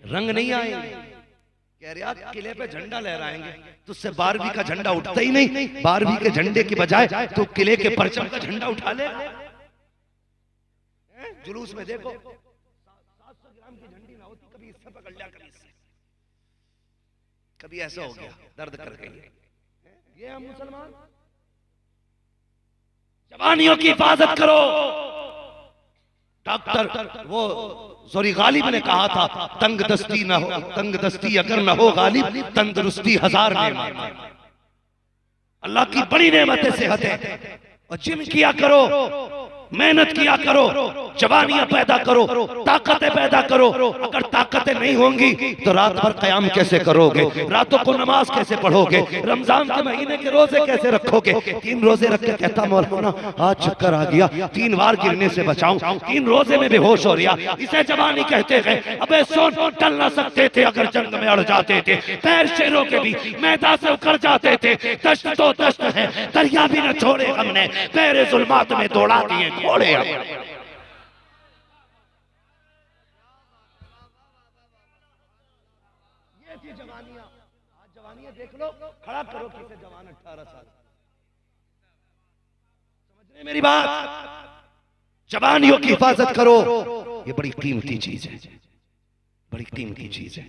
रंग नहीं आएंगे। कह रहा किले पे झंडा लहराएंगे, तुझसे 12वीं का झंडा उठता ही नहीं। 12वीं के झंडे की बजाय तो किले के परचम का झंडा उठा ले। जुलूस में देखो 700 ग्राम की झंडी ना होती, कभी इससे पकड़ लिया, कभी इससे, कभी ऐसा हो गया, दर्द कर गई। ये हम मुसलमान। जवानियों की हिफाजत करो। डॉक्टर वो सॉरी गालिब ने कहा था, तंग दस्ती न हो, तंग दस्ती अगर न हो गालिब, तंदुरुस्ती 1000 नेमत। अल्लाह की बड़ी नेमत है सेहत है। और जिम किया करो, मेहनत किया करो, जवानियां पैदा करो, ताकतें पैदा करो। अगर ताकतें नहीं होंगी तो रात भर कयाम कैसे करोगे, रातों को नमाज कैसे पढ़ोगे, रमजान के महीने के रोजे कैसे रखोगे। 3 रोजे रख के कहता मौलाना आज चक्कर आ गया, 3 बार गिरने से बचाऊं, 3 रोजे में बेहोश हो रहा, इसे जवानी कहते हैं। अबे सोन टल ना सकते थे अगर जंग में अड़ जाते थे, पैर शेरों के भी मैदान से उखड़ जाते थे। दश्त तो दश्त है, दरिया भी न छोड़े हमने, पैरे जुल्मात में दौड़ा दिए घोड़े। ये थी जवानियां। आज जवानियां देख लो, खड़ा करो किसे जवान 18 साल। समझ रहे मेरी बात? जवानियों की हिफाजत करो, ये बड़ी कीमती चीज है, बड़ी कीमती चीज है।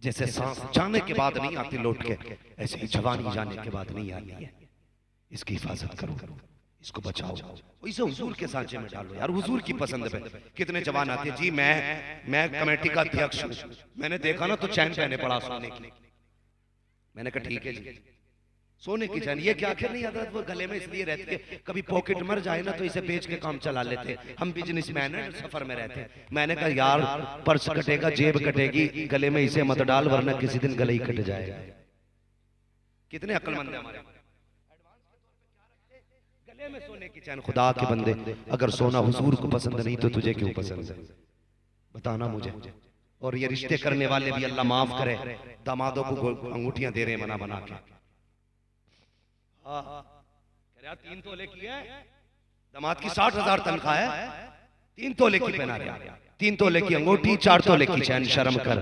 जैसे सांस जाने के बाद नहीं आती लौट के, ऐसे ही जवानी जाने के बाद नहीं आती है। इसकी हिफाजत करो, इसको बचाओ, इसे हुजूर के सांचे में डालो यार, हुजूर की पसंद पे। कितने जवान आते हैं जी, मैं कमेटी का अध्यक्ष हूं, मैंने देखा ना तो चैन पहने पड़ा सोने की। मैंने कहा ठीक है जी, सोने की चैन, ये क्या आखिर नहीं हजरत वो गले में इसलिए रहती है कभी पॉकेट मर जाए ना तो इसे बेच के काम चला लेते, हम बिजनेसमैन हैं, सफर में रहते हैं। मैंने कहा यार पर्स कटेगा, जेब कटेगी, गले में इसे मत डाल वरना किसी दिन गले ही कट जाएगा। कितने अक्लमंद है हमारे में सोने की चैन। खुदा के बंदे, अगर सोना हुजूर को पसंद नहीं तो तुझे क्यों पसंद है, बताना मुझे। और ये रिश्ते करने वाले भी अल्लाह माफ करे, दामादों को अंगूठियां दे रहे हैं बना बना के। 3 तोले की है, दामाद की 60,000 तनख्वाह है, 3 तोले की पहना रहा, 3 तोले की अंगूठी, 4 तोले की चैन, शर्म कर,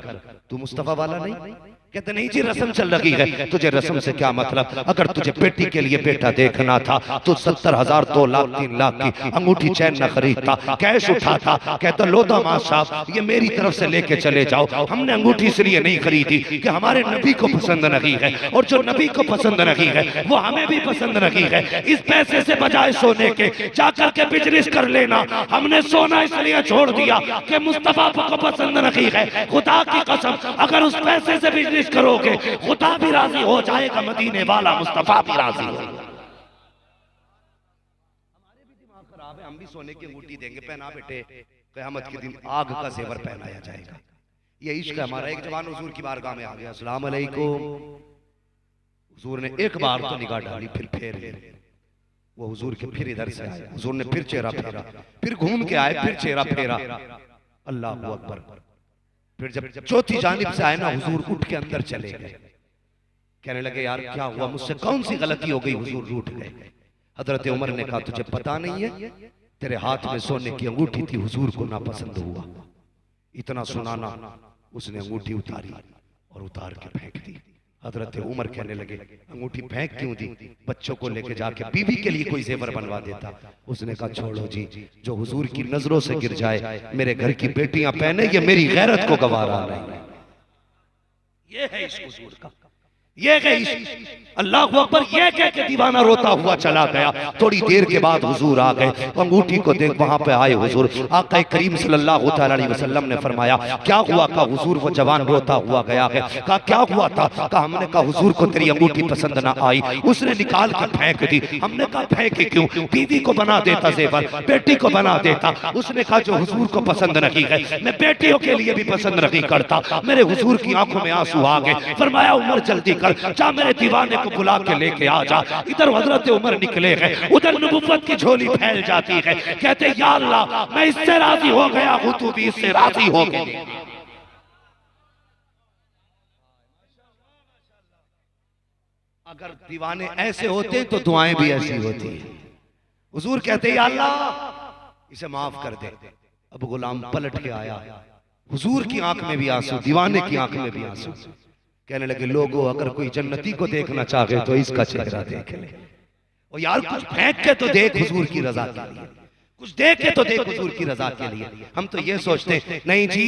तू मुस्तफा वाला नहीं? कहते नहीं जी रस्म चल रही है। तुझे रस्म से क्या मतलब? अगर तुझे बेटी के लिए बेटा देखना था तो 70,000, 2 लाख, 3 लाख की अंगूठी चैन न खरीदता, कैश उठाता, कहता लो दामाद साहब ये मेरी तरफ से लेके चले जाओ। हमने अंगूठी इसलिए नहीं खरीदी कि हमारे नबी को पसंद नहीं है, और जो नबी को पसंद नहीं है वो हमें भी पसंद नहीं है। इस पैसे से बजाय सोने के जाकर के बिजनेस कर लेना। हमने सोना इसलिए छोड़ दिया कि मुस्तफा को पसंद नहीं है। खुदा की कसम अगर उस पैसे से बिजनेस करोगे खुदा भी राजी हो जाएगा, मदीने वाला मुस्तफा भी राजी हो। हमारे भी दिमाग खराब है, हम भी सोने की अंगूठी देंगे, पहना बेटे, क़यामत के दिन आग का जेवर पहनाया जाएगा। ये इश्क है हमारा। एक जवान हुजूर की बारगाह में आ गया, अस्सलाम अलैकुम। हुजूर ने एक बार तो निगाह डाली, फिर फेर ली। वो हुजूर के फिर इधर से आए, हुजूर ने फिर चेहरा फेरा, फिर घूम के आए, फिर चेहरा फेरा। अल्लाह अकबर। फिर जब चौथी जानिब से आए ना, हुजूर उठ के अंदर चले गए। कहने लगे यार क्या हुआ, मुझसे कौन सी गलती हो गई? हुजूर रूठ गए। हजरत उमर ने कहा तुझे पता नहीं है, तेरे हाथ में सोने की अंगूठी थी, हुजूर को नापसंद हुआ। इतना सुनाना, उसने अंगूठी उतारी और उतार के फेंक दी। हजरत उमर कहने लगे अंगूठी फेंक क्यों दी? बच्चों को लेके जाके बीवी के लिए कोई जेवर बनवा देता। उसने कहा छोड़ो जी, जो हुजूर की नजरों से गिर जाए, मेरे घर की बेटियां पहने, ये मेरी गैरत को गवारा नहीं। ये है इस हुजूर का, ये है अल्लाह अकबर। ये कह के दीवाना रोता हुआ चला गया। थोड़ी देर के बाद हुजूर आ गए, अंगूठी को देख वहां पे आए हुजूर। आका करीम सल्लल्लाहु अलैहि वसल्लम ने फरमाया क्या हुआ? का हुजूर वो जवान रोता हुआ गया है। कहा क्या हुआ था? कहा हमने कहा हुजूर को तेरी अंगूठी पसंद ना आई, उसने निकाल कर फेंक दी। हमने कहा फेंकी क्यों? बीवी को बना देता जेवर, बेटी को बना देता। उसने कहा जो हुजूर को पसंद नहीं है मैं बेटियों के लिए भी पसंद नहीं करता। मेरे हुजूर की आंखों में आंसू आ गए। फरमाया उमर जल्दी कर, जा मेरे दीवाने को बुला के लेके आ जा। इधर हजरत उमर निकले हैं, उधर नबुव्वत की झोली फैल जाती है। कहते या अल्लाह मैं इससे राजी हो गया हूं, तू भी इससे राजी हो गया। अगर दीवाने ऐसे होते तो दुआएं भी ऐसी होती। हुजूर कहते या अल्लाह इसे माफ कर दे। अब गुलाम पलट के आया, हुजूर की आंख में भी आंसू, दीवाने की आंख में भी आंसू। कहने लगे लोगों अगर कोई जन्नती को देखना चाहे तो इसका चेहरा देख ले। और यार कुछ फेंक के तो देख हुजूर की रजा के लिए, कुछ देख के तो देख हुजूर की रजा के लिए। हम तो ये सोचते नहीं जी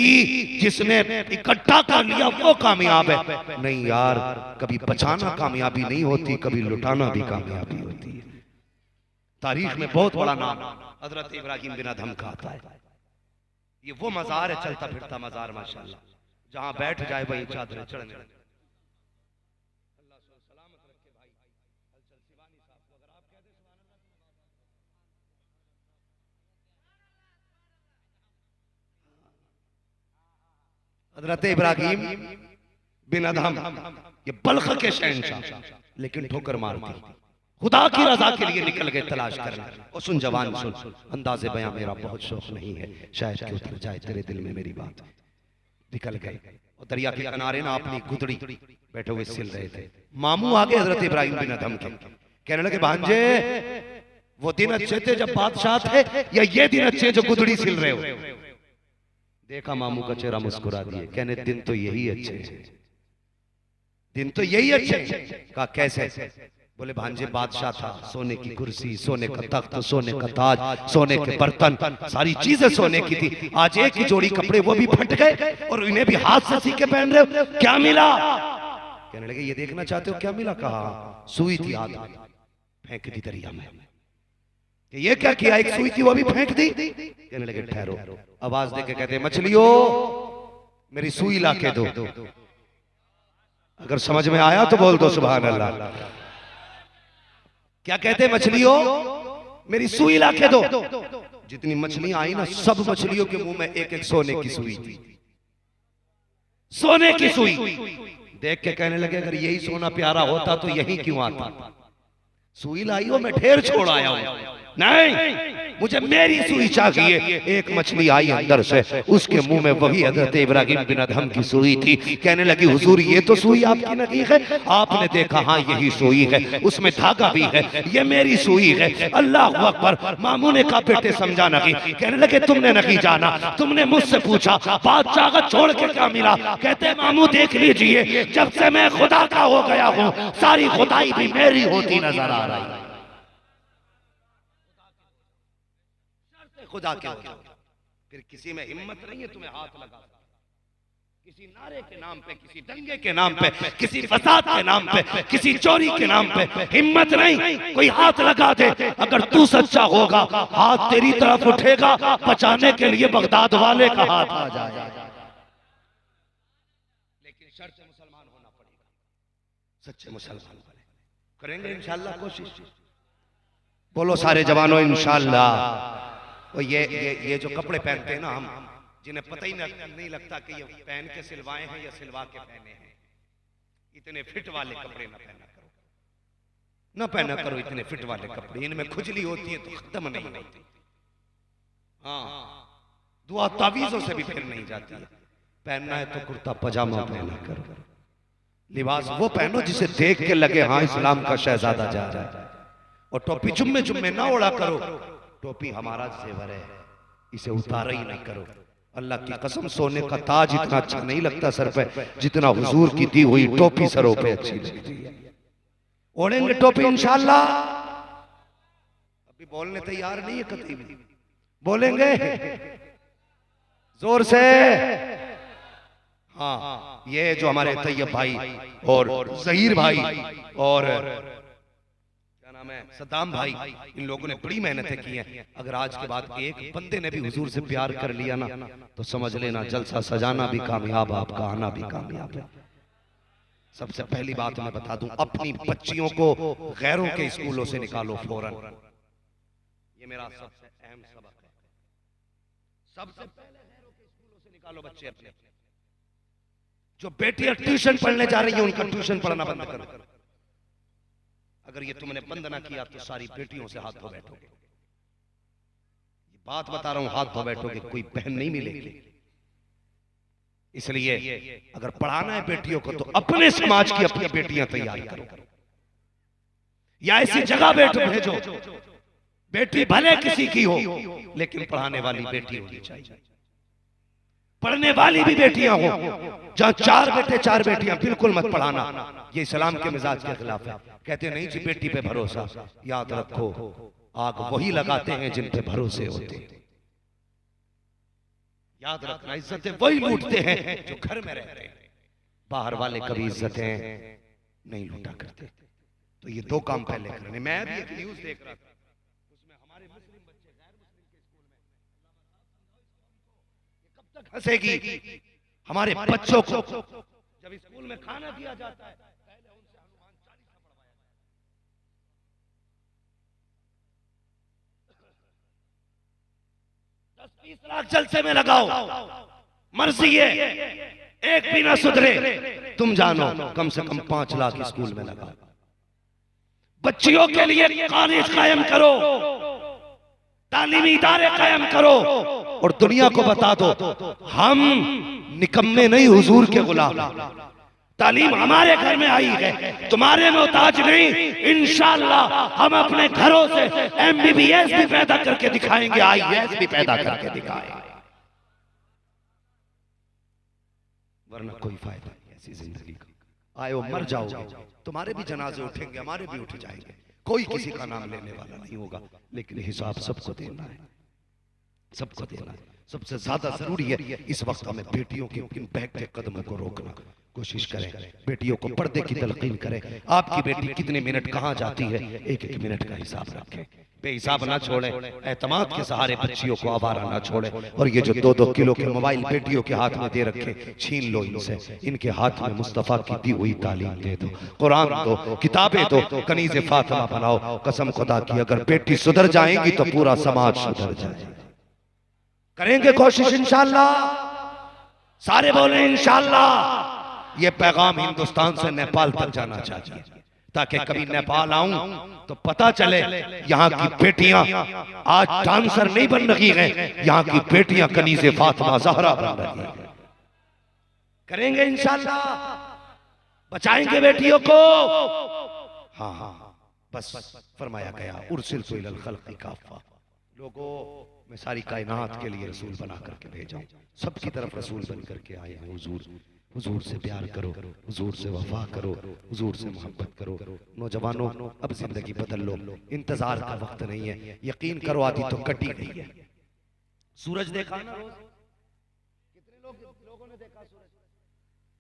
जिसने इकट्ठा कर लिया वो कामयाब है। नहीं यार, कभी बचाना कामयाबी नहीं होती, कभी लुटाना भी कामयाबी होती है। तारीख में बहुत बड़ा नाम हजरत इब्राहिम बिन अदहम का आता है। ये वो मजार है, चलता फिरता मजार माशाल्लाह, जहां बैठ जाए वही चादरें चढ़ने लगे। हजरत इब्राहिम बिन अदहम ये बल्ख के शहंशाह, लेकिन ठोकर मारती खुदा की रजा के लिए निकल गए तलाश करने। और सुन जवान सुन, अंदाज़े बयां मेरा बहुत शौक नहीं है, शायद कि उतर जाए तेरे दिल में मेरी बात। निकल गए और दरिया के किनारे ना अपनी गुदड़ी बैठे हुए सिल रहे थे। मामू आगे हजरत इब्राहिम बिन अदहम के, कहने लगे भांजे वो दिन अच्छे थे जब बादशाह थे, या ये दिन अच्छे जो गुदड़ी सिल रहे हो? देखा मामू का चेहरा मुस्कुरा दिए, कहने दिन तो यही अच्छे, दिन तो यही अच्छे। कहा कैसे? बोले भांजे बादशाह था, सोने की कुर्सी, सोने का तख्त, सोने का ताज, सोने के बर्तन, सारी चीजें सोने की थी। आज एक ही जोड़ी कपड़े वो भी फट गए और इन्हें भी हाथ से सी के पहन रहे हो, क्या मिला? कहने लगे ये देखना चाहते हो क्या मिला? कहा सुई थी, हाथ फेंक दी दरिया में। ये क्या किया? एक सुई थी वो भी फेंक दी। कहने लगे ठहरो, आवाज देके कहते मछलियों मेरी सुई ला के दो। अगर समझ में आया तो बोल दो सुभान अल्लाह। क्या कहते मछलियों मेरी सुई ला के दो। जितनी मछलियां आई ना, सब मछलियों के मुंह में एक एक सोने की सुई थी, सोने की सुई। देख के कहने लगे अगर यही सोना प्यारा होता तो यही क्यों आता? सुई लाई हो मैं ढेर छोड़ आया हूं। नहीं, मुझे मेरी सुई चाहिए। एक मछली आई अंदर से, उसके मुंह में वही हजरत इब्राहिम बिन अदहम की सुई थी। कहने लगी हुजूर ये तो सुई आपकी नहीं है। आपने देखा हाँ यही सुई है, उसमें धागा भी है, ये मेरी सुई है। अल्लाह अकबर। मामू ने कहा बेटे समझा नहीं। कहने लगे तुमने नहीं जाना, तुमने मुझसे पूछा बादशाह का छोड़ के क्या मिला। कहते मामू देख लीजिए, जब से मैं खुदा का हो गया हूँ सारी खुदाई भी मेरी होती नजर आ रही है। खुदा क्या हो, फिर किसी में हिम्मत नहीं है तुम्हें हाथ लगा, किसी नारे के नाम पे, किसी दंगे के नाम पे, किसी फसाद के नाम पे, किसी चोरी के नाम पे हिम्मत नहीं कोई हाथ लगा दे। अगर तू सच्चा होगा हाथ तेरी तरफ उठेगा, बचाने के लिए बगदाद वाले का हाथ आ जाएगा। लेकिन शर्त मुसलमान होना पड़ेगा, सच्चे मुसलमान बने। करेंगे इंशाअल्लाह कोशिश। बोलो सारे जवानों इंशाअल्लाह। और ये जो कपड़े पहनते हैं ना हम, जिन्हें पता ही नहीं लगता कि ये पहन के सिलवाए हैं या सिलवा के पहने हैं, इतने फिट वाले कपड़े ना पहना करो, ना पहना करो इतने फिट वाले कपड़े। इनमें खुजली होती है तो खत्म नहीं होती। हाँ, दुआ तावीज़ों से भी फिर नहीं जाती है। पहनना है तो कुर्ता पजामा पहना करो, लिबास वो पहनो जिसे देख के लगे हाँ इस्लाम का शहजादा जा रहा है। और टोपी जुम्मे जुम्मे ना उड़ा करो, टोपी हमारा जेवर है, इसे उतारा ही नहीं करो। अल्लाह की कसम सोने का ताज इतना अच्छा नहीं लगता सर पे जितना हुजूर की दी हुई टोपी सरों पे अच्छी लगती है। ओढ़ेंगे टोपी इंशाअल्लाह। अभी बोलने तैयार नहीं है, कतई भी बोलेंगे जोर से। हाँ, ये जो हमारे तैयब भाई और जहीर भाई और सद्दाम भाई, इन लोगों ने बड़ी मेहनतें की हैं। अगर आज के बाद एक बंदे ने भी हुजूर से प्यार कर लिया ना तो समझ लेना जलसा सजाना भी कामयाब, आपका आना भी कामयाब है। सबसे पहली बात मैं बता दूं, अपनी बच्चियों को गैरों के स्कूलों से निकालो फौरन। ये मेरा सबसे अहम सबक है। सबसे पहले गैरों के स्कूलों से निकालो बच्चे अपने। जो बेटियां ट्यूशन पढ़ने जा रही हैं उनका ट्यूशन पढ़ना बंद करो। अगर ये तुमने बंद ना किया तो सारी बेटियों से हाथ धो बैठोगे। ये बात बता रहा हूं, हाथ धो बैठोगे, कोई बहन नहीं मिलेगी। इसलिए अगर पढ़ाना है बेटियों को तो अपने समाज की अपनी बेटियां तैयार करो, या ऐसी जगह भेजो बेटी भले किसी की हो लेकिन पढ़ाने वाली बेटी होनी चाहिए, पढ़ने वाली भी बेटियां हो। जहां चार बेटे चार बेटियां बिल्कुल मत पढ़ाना, ये इस्लाम के मिजाज के खिलाफ है। कहते नहीं जी बेटी पे भरोसा, याद रखो आग वही लगाते हैं जिन पे भरोसे होते हैं। याद रखना, इज्जतें वही लूटते हैं जो घर में रहते हैं, बाहर वाले कभी इज्जतें नहीं लूटा करते। तो ये दो काम पहले करने। मैं भी एक न्यूज देख रहा था, उसमें हमारे मुस्लिम बच्चे गैर मुस्लिम के स्कूल में, कब तक हंसेगी हमारे बच्चों को। जब स्कूल में खाना दिया जाता है पहले उनसे हनुमान चालीसा पढ़वाया जाता है। 10-20 लाख जलसे में लगाओ, मर्जी है, एक भी ना सुधरे। तुम जानो कम से कम 5 लाख स्कूल में लगाओ। बच्चियों के लिए कॉलेज कायम करो, तालीमी इदारे कायम करो, और दुनिया को बता दो हम निकम्मे नहीं हुजूर के गुलाम। तालीम हमारे घर में आई है, तुम्हारे मोहताज नहीं। इंशाअल्लाह हम अपने घरों से MBBS भी पैदा करके दिखाएंगे, IAS भी पैदा करके दिखाएंगे, वरना कोई फायदा नहीं ऐसी जिंदगी का। आयो मर जाओगे, तुम्हारे भी जनाजे उठेंगे, हमारे भी उठ जाएंगे, कोई किसी का नाम लेने वाला नहीं होगा। लेकिन हिसाब सबको देना है, सबको देना है। सबसे ज्यादा जरूरी है इस वक्त हमें बेटियों के इन बहते कदमों को रोकना। कोशिश करें, बेटियों को पर्दे की तलकीन करें। आपकी बेटी कितने मिनट कहाँ जाती है, एक एक मिनट का हिसाब रखें, बेहिसाब ना छोड़ें। एतमाद के सहारे बच्चियों को आवारा ना छोड़ें। और ये जो 2-2 किलो के मोबाइल बेटियों के हाथ में दे रखे, छीन लो इनसे। इनके हाथ में मुस्तफा की दी हुई तालीम दे दो, कुरान दो, किताबें दो, कनीज़े फातिमा बनाओ। कसम खुदा की अगर बेटी सुधर जाएंगी तो पूरा समाज सुधर जाएगा। करेंगे कोशिश इंशाअल्लाह, सारे बोले इंशाअल्लाह। ये पैगाम हिंदुस्तान से नेपाल तक जाना चाहिए। ताकि कभी नेपाल आऊं तो पता चले यहाँ की बेटियां आज डांसर नहीं बन रही हैं, यहाँ की बेटियां कनीज़े फातिमा ज़हरा बन रही हैं। करेंगे इंशाल्लाह, बचाएंगे बेटियों को। हाँ हाँ, बस फरमाया गया उर्सिलतु इलल खल्क़ि काफ़ा, लोगों मैं सारी कायनात के लिए रसूल बना करके भेजा हूं, सबकी तरफ रसूल बन करके आए हैं। हुजूर, हुजूर से प्यार करो, हुजूर से वफा करो, हुजूर से मोहब्बत करो। नौजवानों, अब जिंदगी बदल लो, इंतजार का वक्त नहीं है। यकीन करो आदि तो कटी गई है। सूरज देखा ना रोज? कितने लोगों ने देखा सूरज?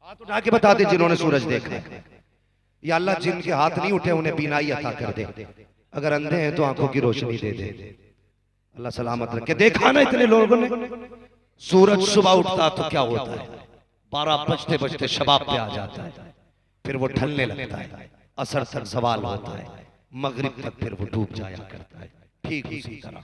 हाथ उठा के बता दे जिन्होंने सूरज देखा है। या अल्लाह जिनके हाथ नहीं उठे उन्हें बीनाई अता कर दे, अगर अंधे हैं तो आंखों की रोशनी दे दे, अल्लाह सलामत रखे। देखा ना इतने लोगों ने? सूरज सुबह उठता तो क्या होता है, 12 बजते बजते शबाब पे आ जाता है, फिर वो ढलने लगता है, असर तक सवाल होता है, मगरिब तक फिर वो डूब जाया करता है। ठीक उसी तरह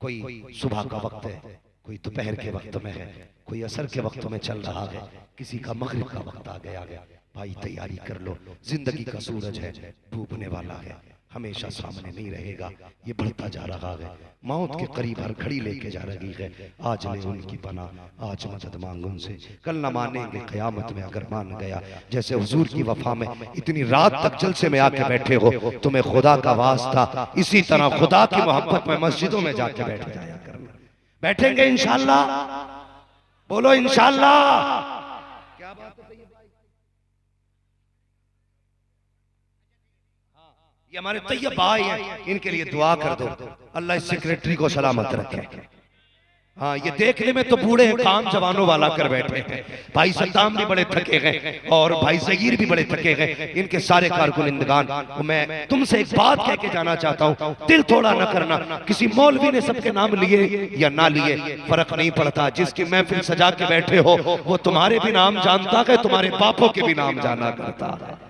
कोई सुबह का वक्त है, कोई दोपहर के वक्त में है, कोई असर के वक्त में चल रहा है, किसी का मगरिब का वक्त आ गया। भाई तैयारी कर लो, जिंदगी का सूरज है, डूबने वाला है, हमेशा सामने नहीं रहेगा, ये बढ़ता जा रहा है, मौत के करीब हर घड़ी लेके जा रही है। आज ले उनकी पना, आज मदद मांग उनसे, कल न मानेंगे क़यामत में अगर मान गया। जैसे हुजूर की वफा में इतनी रात तक जलसे में आके बैठे हो, तुम्हें खुदा का वास्ता, इसी तरह खुदा की मोहब्बत में मस्जिदों में जाके बैठ जाया करना। बैठेंगे इंशाल्लाह, बोलो इंशाल्लाह। क्या बात है ये हमारे तैयब भाई हैं, इनके लिए दुआ कर दो, अल्लाह इस सेक्रेटरी को सलामत रखे। हाँ, ये देखने में तो बूढ़े हैं, काम जवानों वाला कर बैठे हैं। भाई सद्दाम भी बड़े थके गए और भाई ज़हीर भी बड़े थके गए, इनके सारे कारकुनिंदगान। मैं तुमसे एक बात कह के जाना चाहता हूँ, दिल थोड़ा न करना। किसी मौलवी ने सबके नाम लिए या ना लिए फर्क नहीं पड़ता, जिसकी महफिल सजा के बैठे हो वो तुम्हारे भी नाम जानता है, तुम्हारे बापों के भी नाम जाना करता है।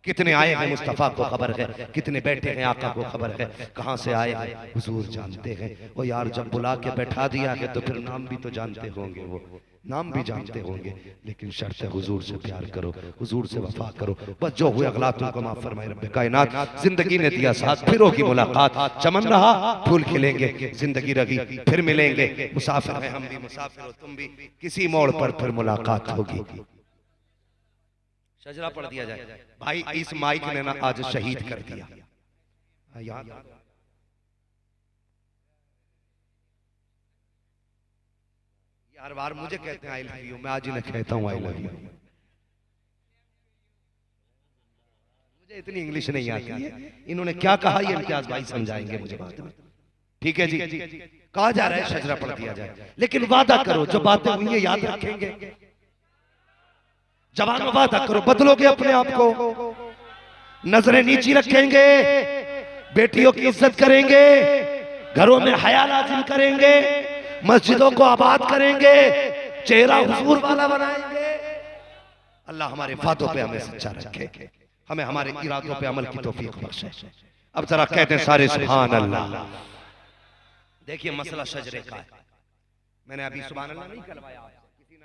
कितने आए हैं मुस्तफ़ा को खबर है, कितने बैठे हैं आका को खबर है, कहाँ से आए हैं हुजूर जानते हैं। वो यार जब बुला के बैठा दिया है तो फिर नाम भी तो जानते होंगे, वो नाम भी जानते होंगे, लेकिन शर्त है हुजूर से प्यार करो, हुजूर से वफा करो। बस जो हुए अगलातों को माफ फरमाए रब्बे कायनात। जिंदगी ने दिया साथ, फिर होगी मुलाकात, चमन रहा फूल खिलेंगे, जिंदगी रही फिर मिलेंगे। मुसाफिर है हम भी, मुसाफिर हो तुम भी, किसी मोड़ पर फिर मुलाकात होगी। शजरा पढ़ दिया जाए। भाई इस माइक ने ना आज शहीद कर दिया यार। हर बार मुझे कहते हैं आई लव यू, मैं आज इन्हें कहता हूं आई लव यू। मुझे इतनी इंग्लिश नहीं आती है, इन्होंने क्या कहा ये इम्तियाज भाई समझाएंगे मुझे बाद में। ठीक है जी, कहा जा रहा है शजरा पढ़ दिया जाए, लेकिन वादा करो जो बातें हुई है याद रखेंगे। जवानों वादा करो, बदलोगे अपने आप को, नजरें नीची रखेंगे, बेटियों की इज्जत करेंगे, घरों में हया लाजिम करेंगे, मस्जिदों को आबाद करेंगे, चेहरा हुजूर वाला बनाएंगे। अल्लाह हमारे वादों पे हमें सच्चा रखे, हमें हमारे इरादों पे अमल की तौफीक बख्शे। अब जरा कहते हैं सारे सुभान अल्लाह। देखिए मसला शजरे का है, मैंने अभी सुभान अल्लाह नहीं करवाया,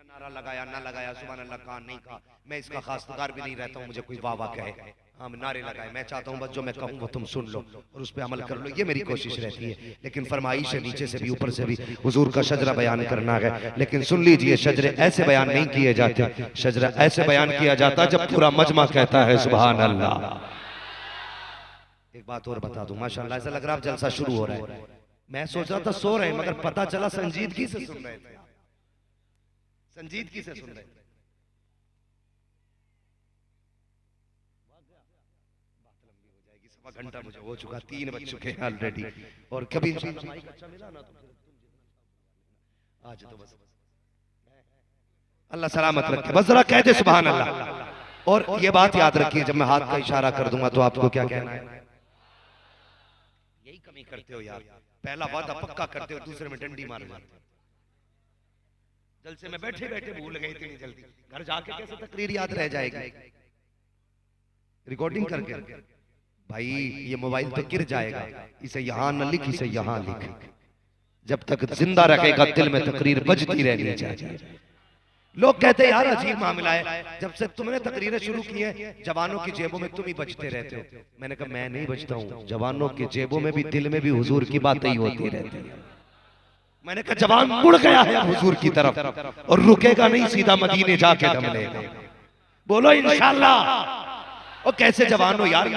नारा लगाया ना लगाया, सुभान अल्लाह कहा नहीं कहा, मैं इसका खासदार भी नहीं रहता हूँ, मुझे कोई वाह वाह कहे, हम नारे लगाए। मैं चाहता हूँ बस जो मैं कहूँ वो तुम सुन लो और उस पर अमल कर लो, ये मेरी कोशिश रहती है। लेकिन फरमाइश है नीचे से भी ऊपर से भी हुजूर का शजरा बयान करना है। लेकिन सुन लीजिए, शजरे ऐसे बयान नहीं किए जाते, शजरा ऐसे बयान किया जाता जब पूरा मजमा कहता है सुभान अल्लाह। एक बात और बता दूं, माशाअल्लाह ऐसा लग रहा है जलसा शुरू हो रहा है। मैं सोच रहा था सो रहे हैं, मगर पता चला संजीदगी से सुन रहे थे, संजीदगी से सुन रहे थे। बात लंबी हो जाएगी, सवा घंटा मुझे हो चुका, 3 बज चुके हैं ऑलरेडी। और कभी अच्छा मिला ना तो आज तो बस अल्लाह सलामत रखे, बस जरा कहते सुभान अल्लाह। और ये बात याद रखिए, जब मैं हाथ का इशारा कर दूंगा तो आपको क्या कहना है? यही कमी करते हो यार, पहला वादा पक्का करते हो, दूसरे में डंडी मार जाते हो। जलसे में बैठे बैठे भूल गए इतनी जल्दी, घर जाके कैसे तकरीर याद रह जाएगी रिकॉर्डिंग करके? भाई ये मोबाइल तो गिर जाएगा, इसे यहां न लिख, इसे यहां लिख। जब तक जिंदा रहेगा दिल में तकरीर बजती रहनी चाहिए। लोग कहते हैं यार अजीब मामला है, जब से तुमने तकरीरें शुरू की हैं जवानों की जेबों में तुम ही बचते रहते हो। मैंने कहा मैं नहीं बचता हूँ, जवानों की जेबों में भी दिल में भी हुजूर की बातें ही होती रहती है। मैंने कहा जवान मुड़ गया है हुजूर की तरफ और रुकेगा नहीं, सीधा मदीने जाके दम लेगा। बोलो इंशाअल्लाह। और कैसे जवान हो यार,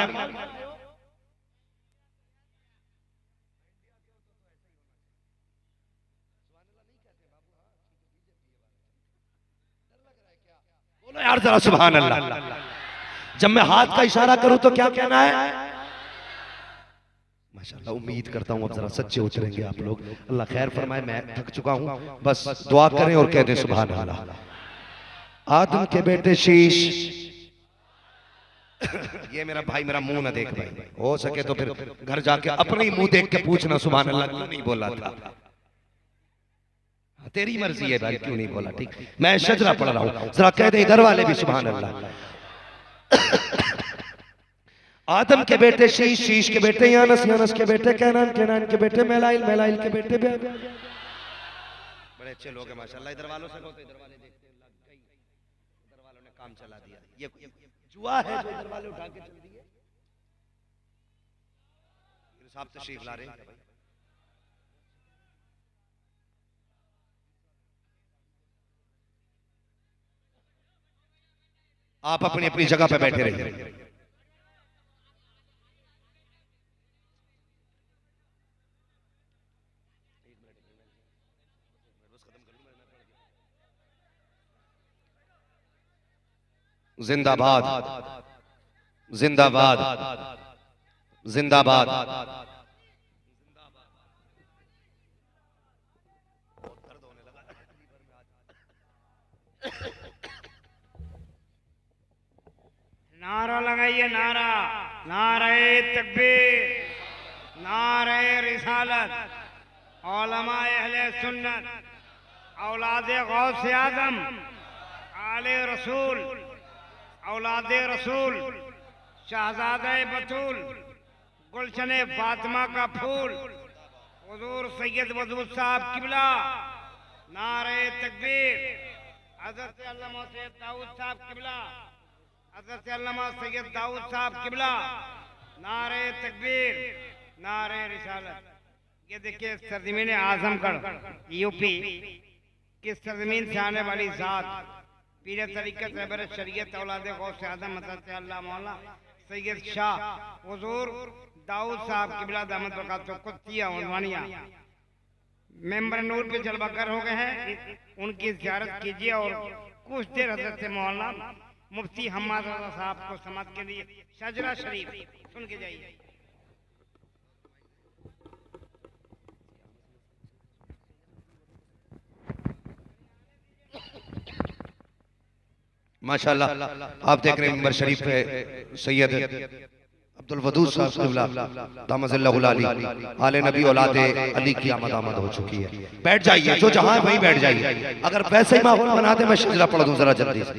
बोलो यार जरा सुभान अल्लाह। जब मैं हाथ का इशारा करूं तो क्या कहना है? माशाअल्लाह, उम्मीद करता हूं अब जरा सच्चे उतरेंगे आप लोग। अल्लाह खैर फरमाए, मैं थक चुका हूं, बस दुआ करें और कह दें सुभान अल्लाह। आदम के बेटे शीश, ये मेरा भाई मेरा मुंह ना देख भाई, हो सके तो फिर घर जाके अपने ही मुंह देख के पूछना सुभान अल्लाह क्यों नहीं बोला था। तेरी मर्जी है भाई, क्यों नहीं बोला। ठीक, मैं शजरा पढ़ रहा हूं, जरा कह दे इधर वाले भी सुभान अल्लाह। आदम के बेटे शीश, शीश के बेटे यानस, यानस के बेटे कैनान, कैनान के बेटे मैलाइल, मैलाइल के बेटे बड़े अच्छे लोग हैं माशाल्लाह। इधर वालों से तो इधर वाले देखते हैं, लग गई, इधर वालों ने काम चला दिया। ये जुआ है जो इधर वाले उठा के चल दिए। साहब तशरीफ ला रहे हैं भाई। आप अपनी अपनी जगह पे बैठे रहिए। जिंदाबाद, जिंदाबाद, जिंदाबाद। नारा लगाइए, नारा, नारे तकबीर, नारे रिसालत। उलमाए अहले सुन्नत, औलादे गौसे आजम, आले रसूल, औलादे रसूल, शहजादे बतूल, गुलशने फातिमा का फूल, हुजूर सैयद वजूद साहब किबला, नारे तकबीर। हज़रत अल्लामा सैयद दाऊद साहब किबला, हज़रत अल्लामा सैयद दाऊद साहब किबला, नारे तकबीर, नारे रिसालत। ये देखिए सरजमीन आजमगढ़ यूपी की सरजमीन से आने वाली जात पीर तरीक़त रहबर शरीयत औलादे गौसे आज़म हज़रत अल्लाह मौला सैयद शाह हुजूर दाऊद साहब किबला दामद बरकातुहू कुतिया उनवानिया मेंबर नूर पे जलवागर हो गए हैं। उनकी ज़ियारत कीजिए और कुछ देर हज़रत मौलाना मुफ्ती हम्माद रज़ा साहब को समात के लिए शजरा शरीफ सुन के जाइए। माशाल्लाह, आप देख रहे हैं मिंबर शरीफ पे सैयद अब्दुल वदूद साहब दामज़िल्लाहुल अली आले नबी औलादे अली की आमद आमद हो चुकी है। बैठ जाइए, जो जहां है वहीं बैठ जाइए। अगर वैसे ही माहौल बना दे मैं शजरा पढ़ दूं जरा जल्दी से।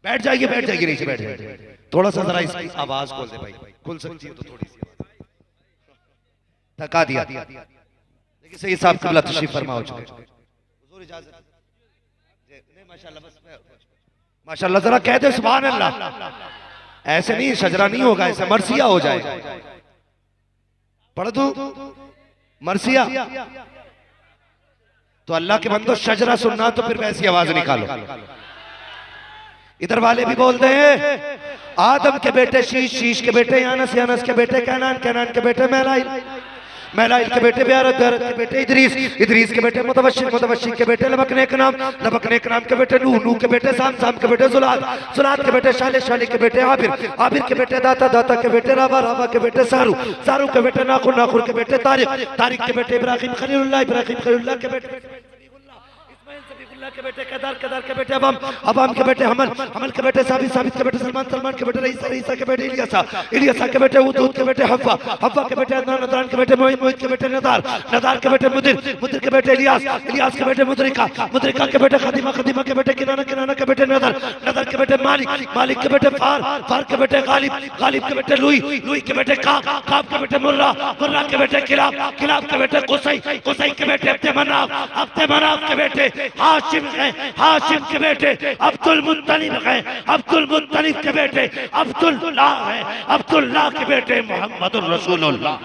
बैठ जाइए, बैठ जाइए, नीचे बैठ जाइए। थोड़ा सा जरा इसकी आवाज खोल दे भाई, खुल सकती है तो थोड़ी सी थका दिया। लेकिन सही साहब क़िबला तशरीफ फरमा हो चुके। हुजूर इजाजत माशाल्लाह, बस माशाल्लाह जरा कह दे सुभान अल्लाह। ऐसे नहीं, शजरा नहीं होगा, ऐसे मरसिया हो जाए। पढ़ दू मरसिया तो अल्लाह के बंदो शजरा सुनना तो फिर वैसी आवाज निकालो। इधर वाले भी बोलते हैं आदम के बेटे शीश, शीश के बेटे यानस, यानस के बेटे कैनान, कैनान के बेटे मैलाइल, मैलाइल के बेटे ब्यारत, ब्यारत के बेटे इदरीस, इदरीस के बेटे मुतवश्शिर, मुतवश्शिर के बेटे लबकने के नाम, लबकने के नाम के बेटे नूह, नूह के बेटे साम, साम के बेटे जुलाद, जुलाद के बेटे शाले, शाले के बेटे आबिर, आबिर के बेटे दाता, दाता के बेटे रावा, रावा के बेटे सारू, सारू के बेटे नाखुर, नाखुर के बेटे तारिक, तारिक के बेटे इब्राहिम खलीलुल्लाह, इब्राहिम खलीलुल्लाह के बेटे के बेटे केदार, केदार के बेटे अबाम, अबाम के बेटे हमल, हमल के बेटे साबित, साबित के बेटे सलमान, सलमान के बेटे रईसा, रईसा के बेटे इलियासा, इलियासा के बेटे उद, उद के बेटे हव्वा, हव्वा के बेटे अदनान, अदनान के बेटे मोहित, मोहित के बेटे नदार, नदार के बेटे मुदिर, मुदिर के बेटे इलियास, इलियास के बेटे मुदरिका, मुदरिका के बेटे खदीमा, खदीमा के बेटे किनाना, किनाना के बेटे नदर, नदर के बेटे मालिक, मालिक के बेटे फार, फार के बेटे गालिब, गालिब के बेटे लुई, लुई के बेटे काब, काब के बेटे मुर्रा, मुर्रा के बेटे किलाब, किलाब के बेटे कुसै, कुसै के बेटे अब्दे मनाफ, अब्दे मनाफ के बेटे हाशिम, हाशिम हैं, हाशिम के बेटे अब्दुल मुत्तलिब हैं, अब्दुल मुत्तलिब के बेटे अब्दुल्लाह हैं, अब्दुल्लाह के बेटे मोहम्मदुर रसूलुल्लाह।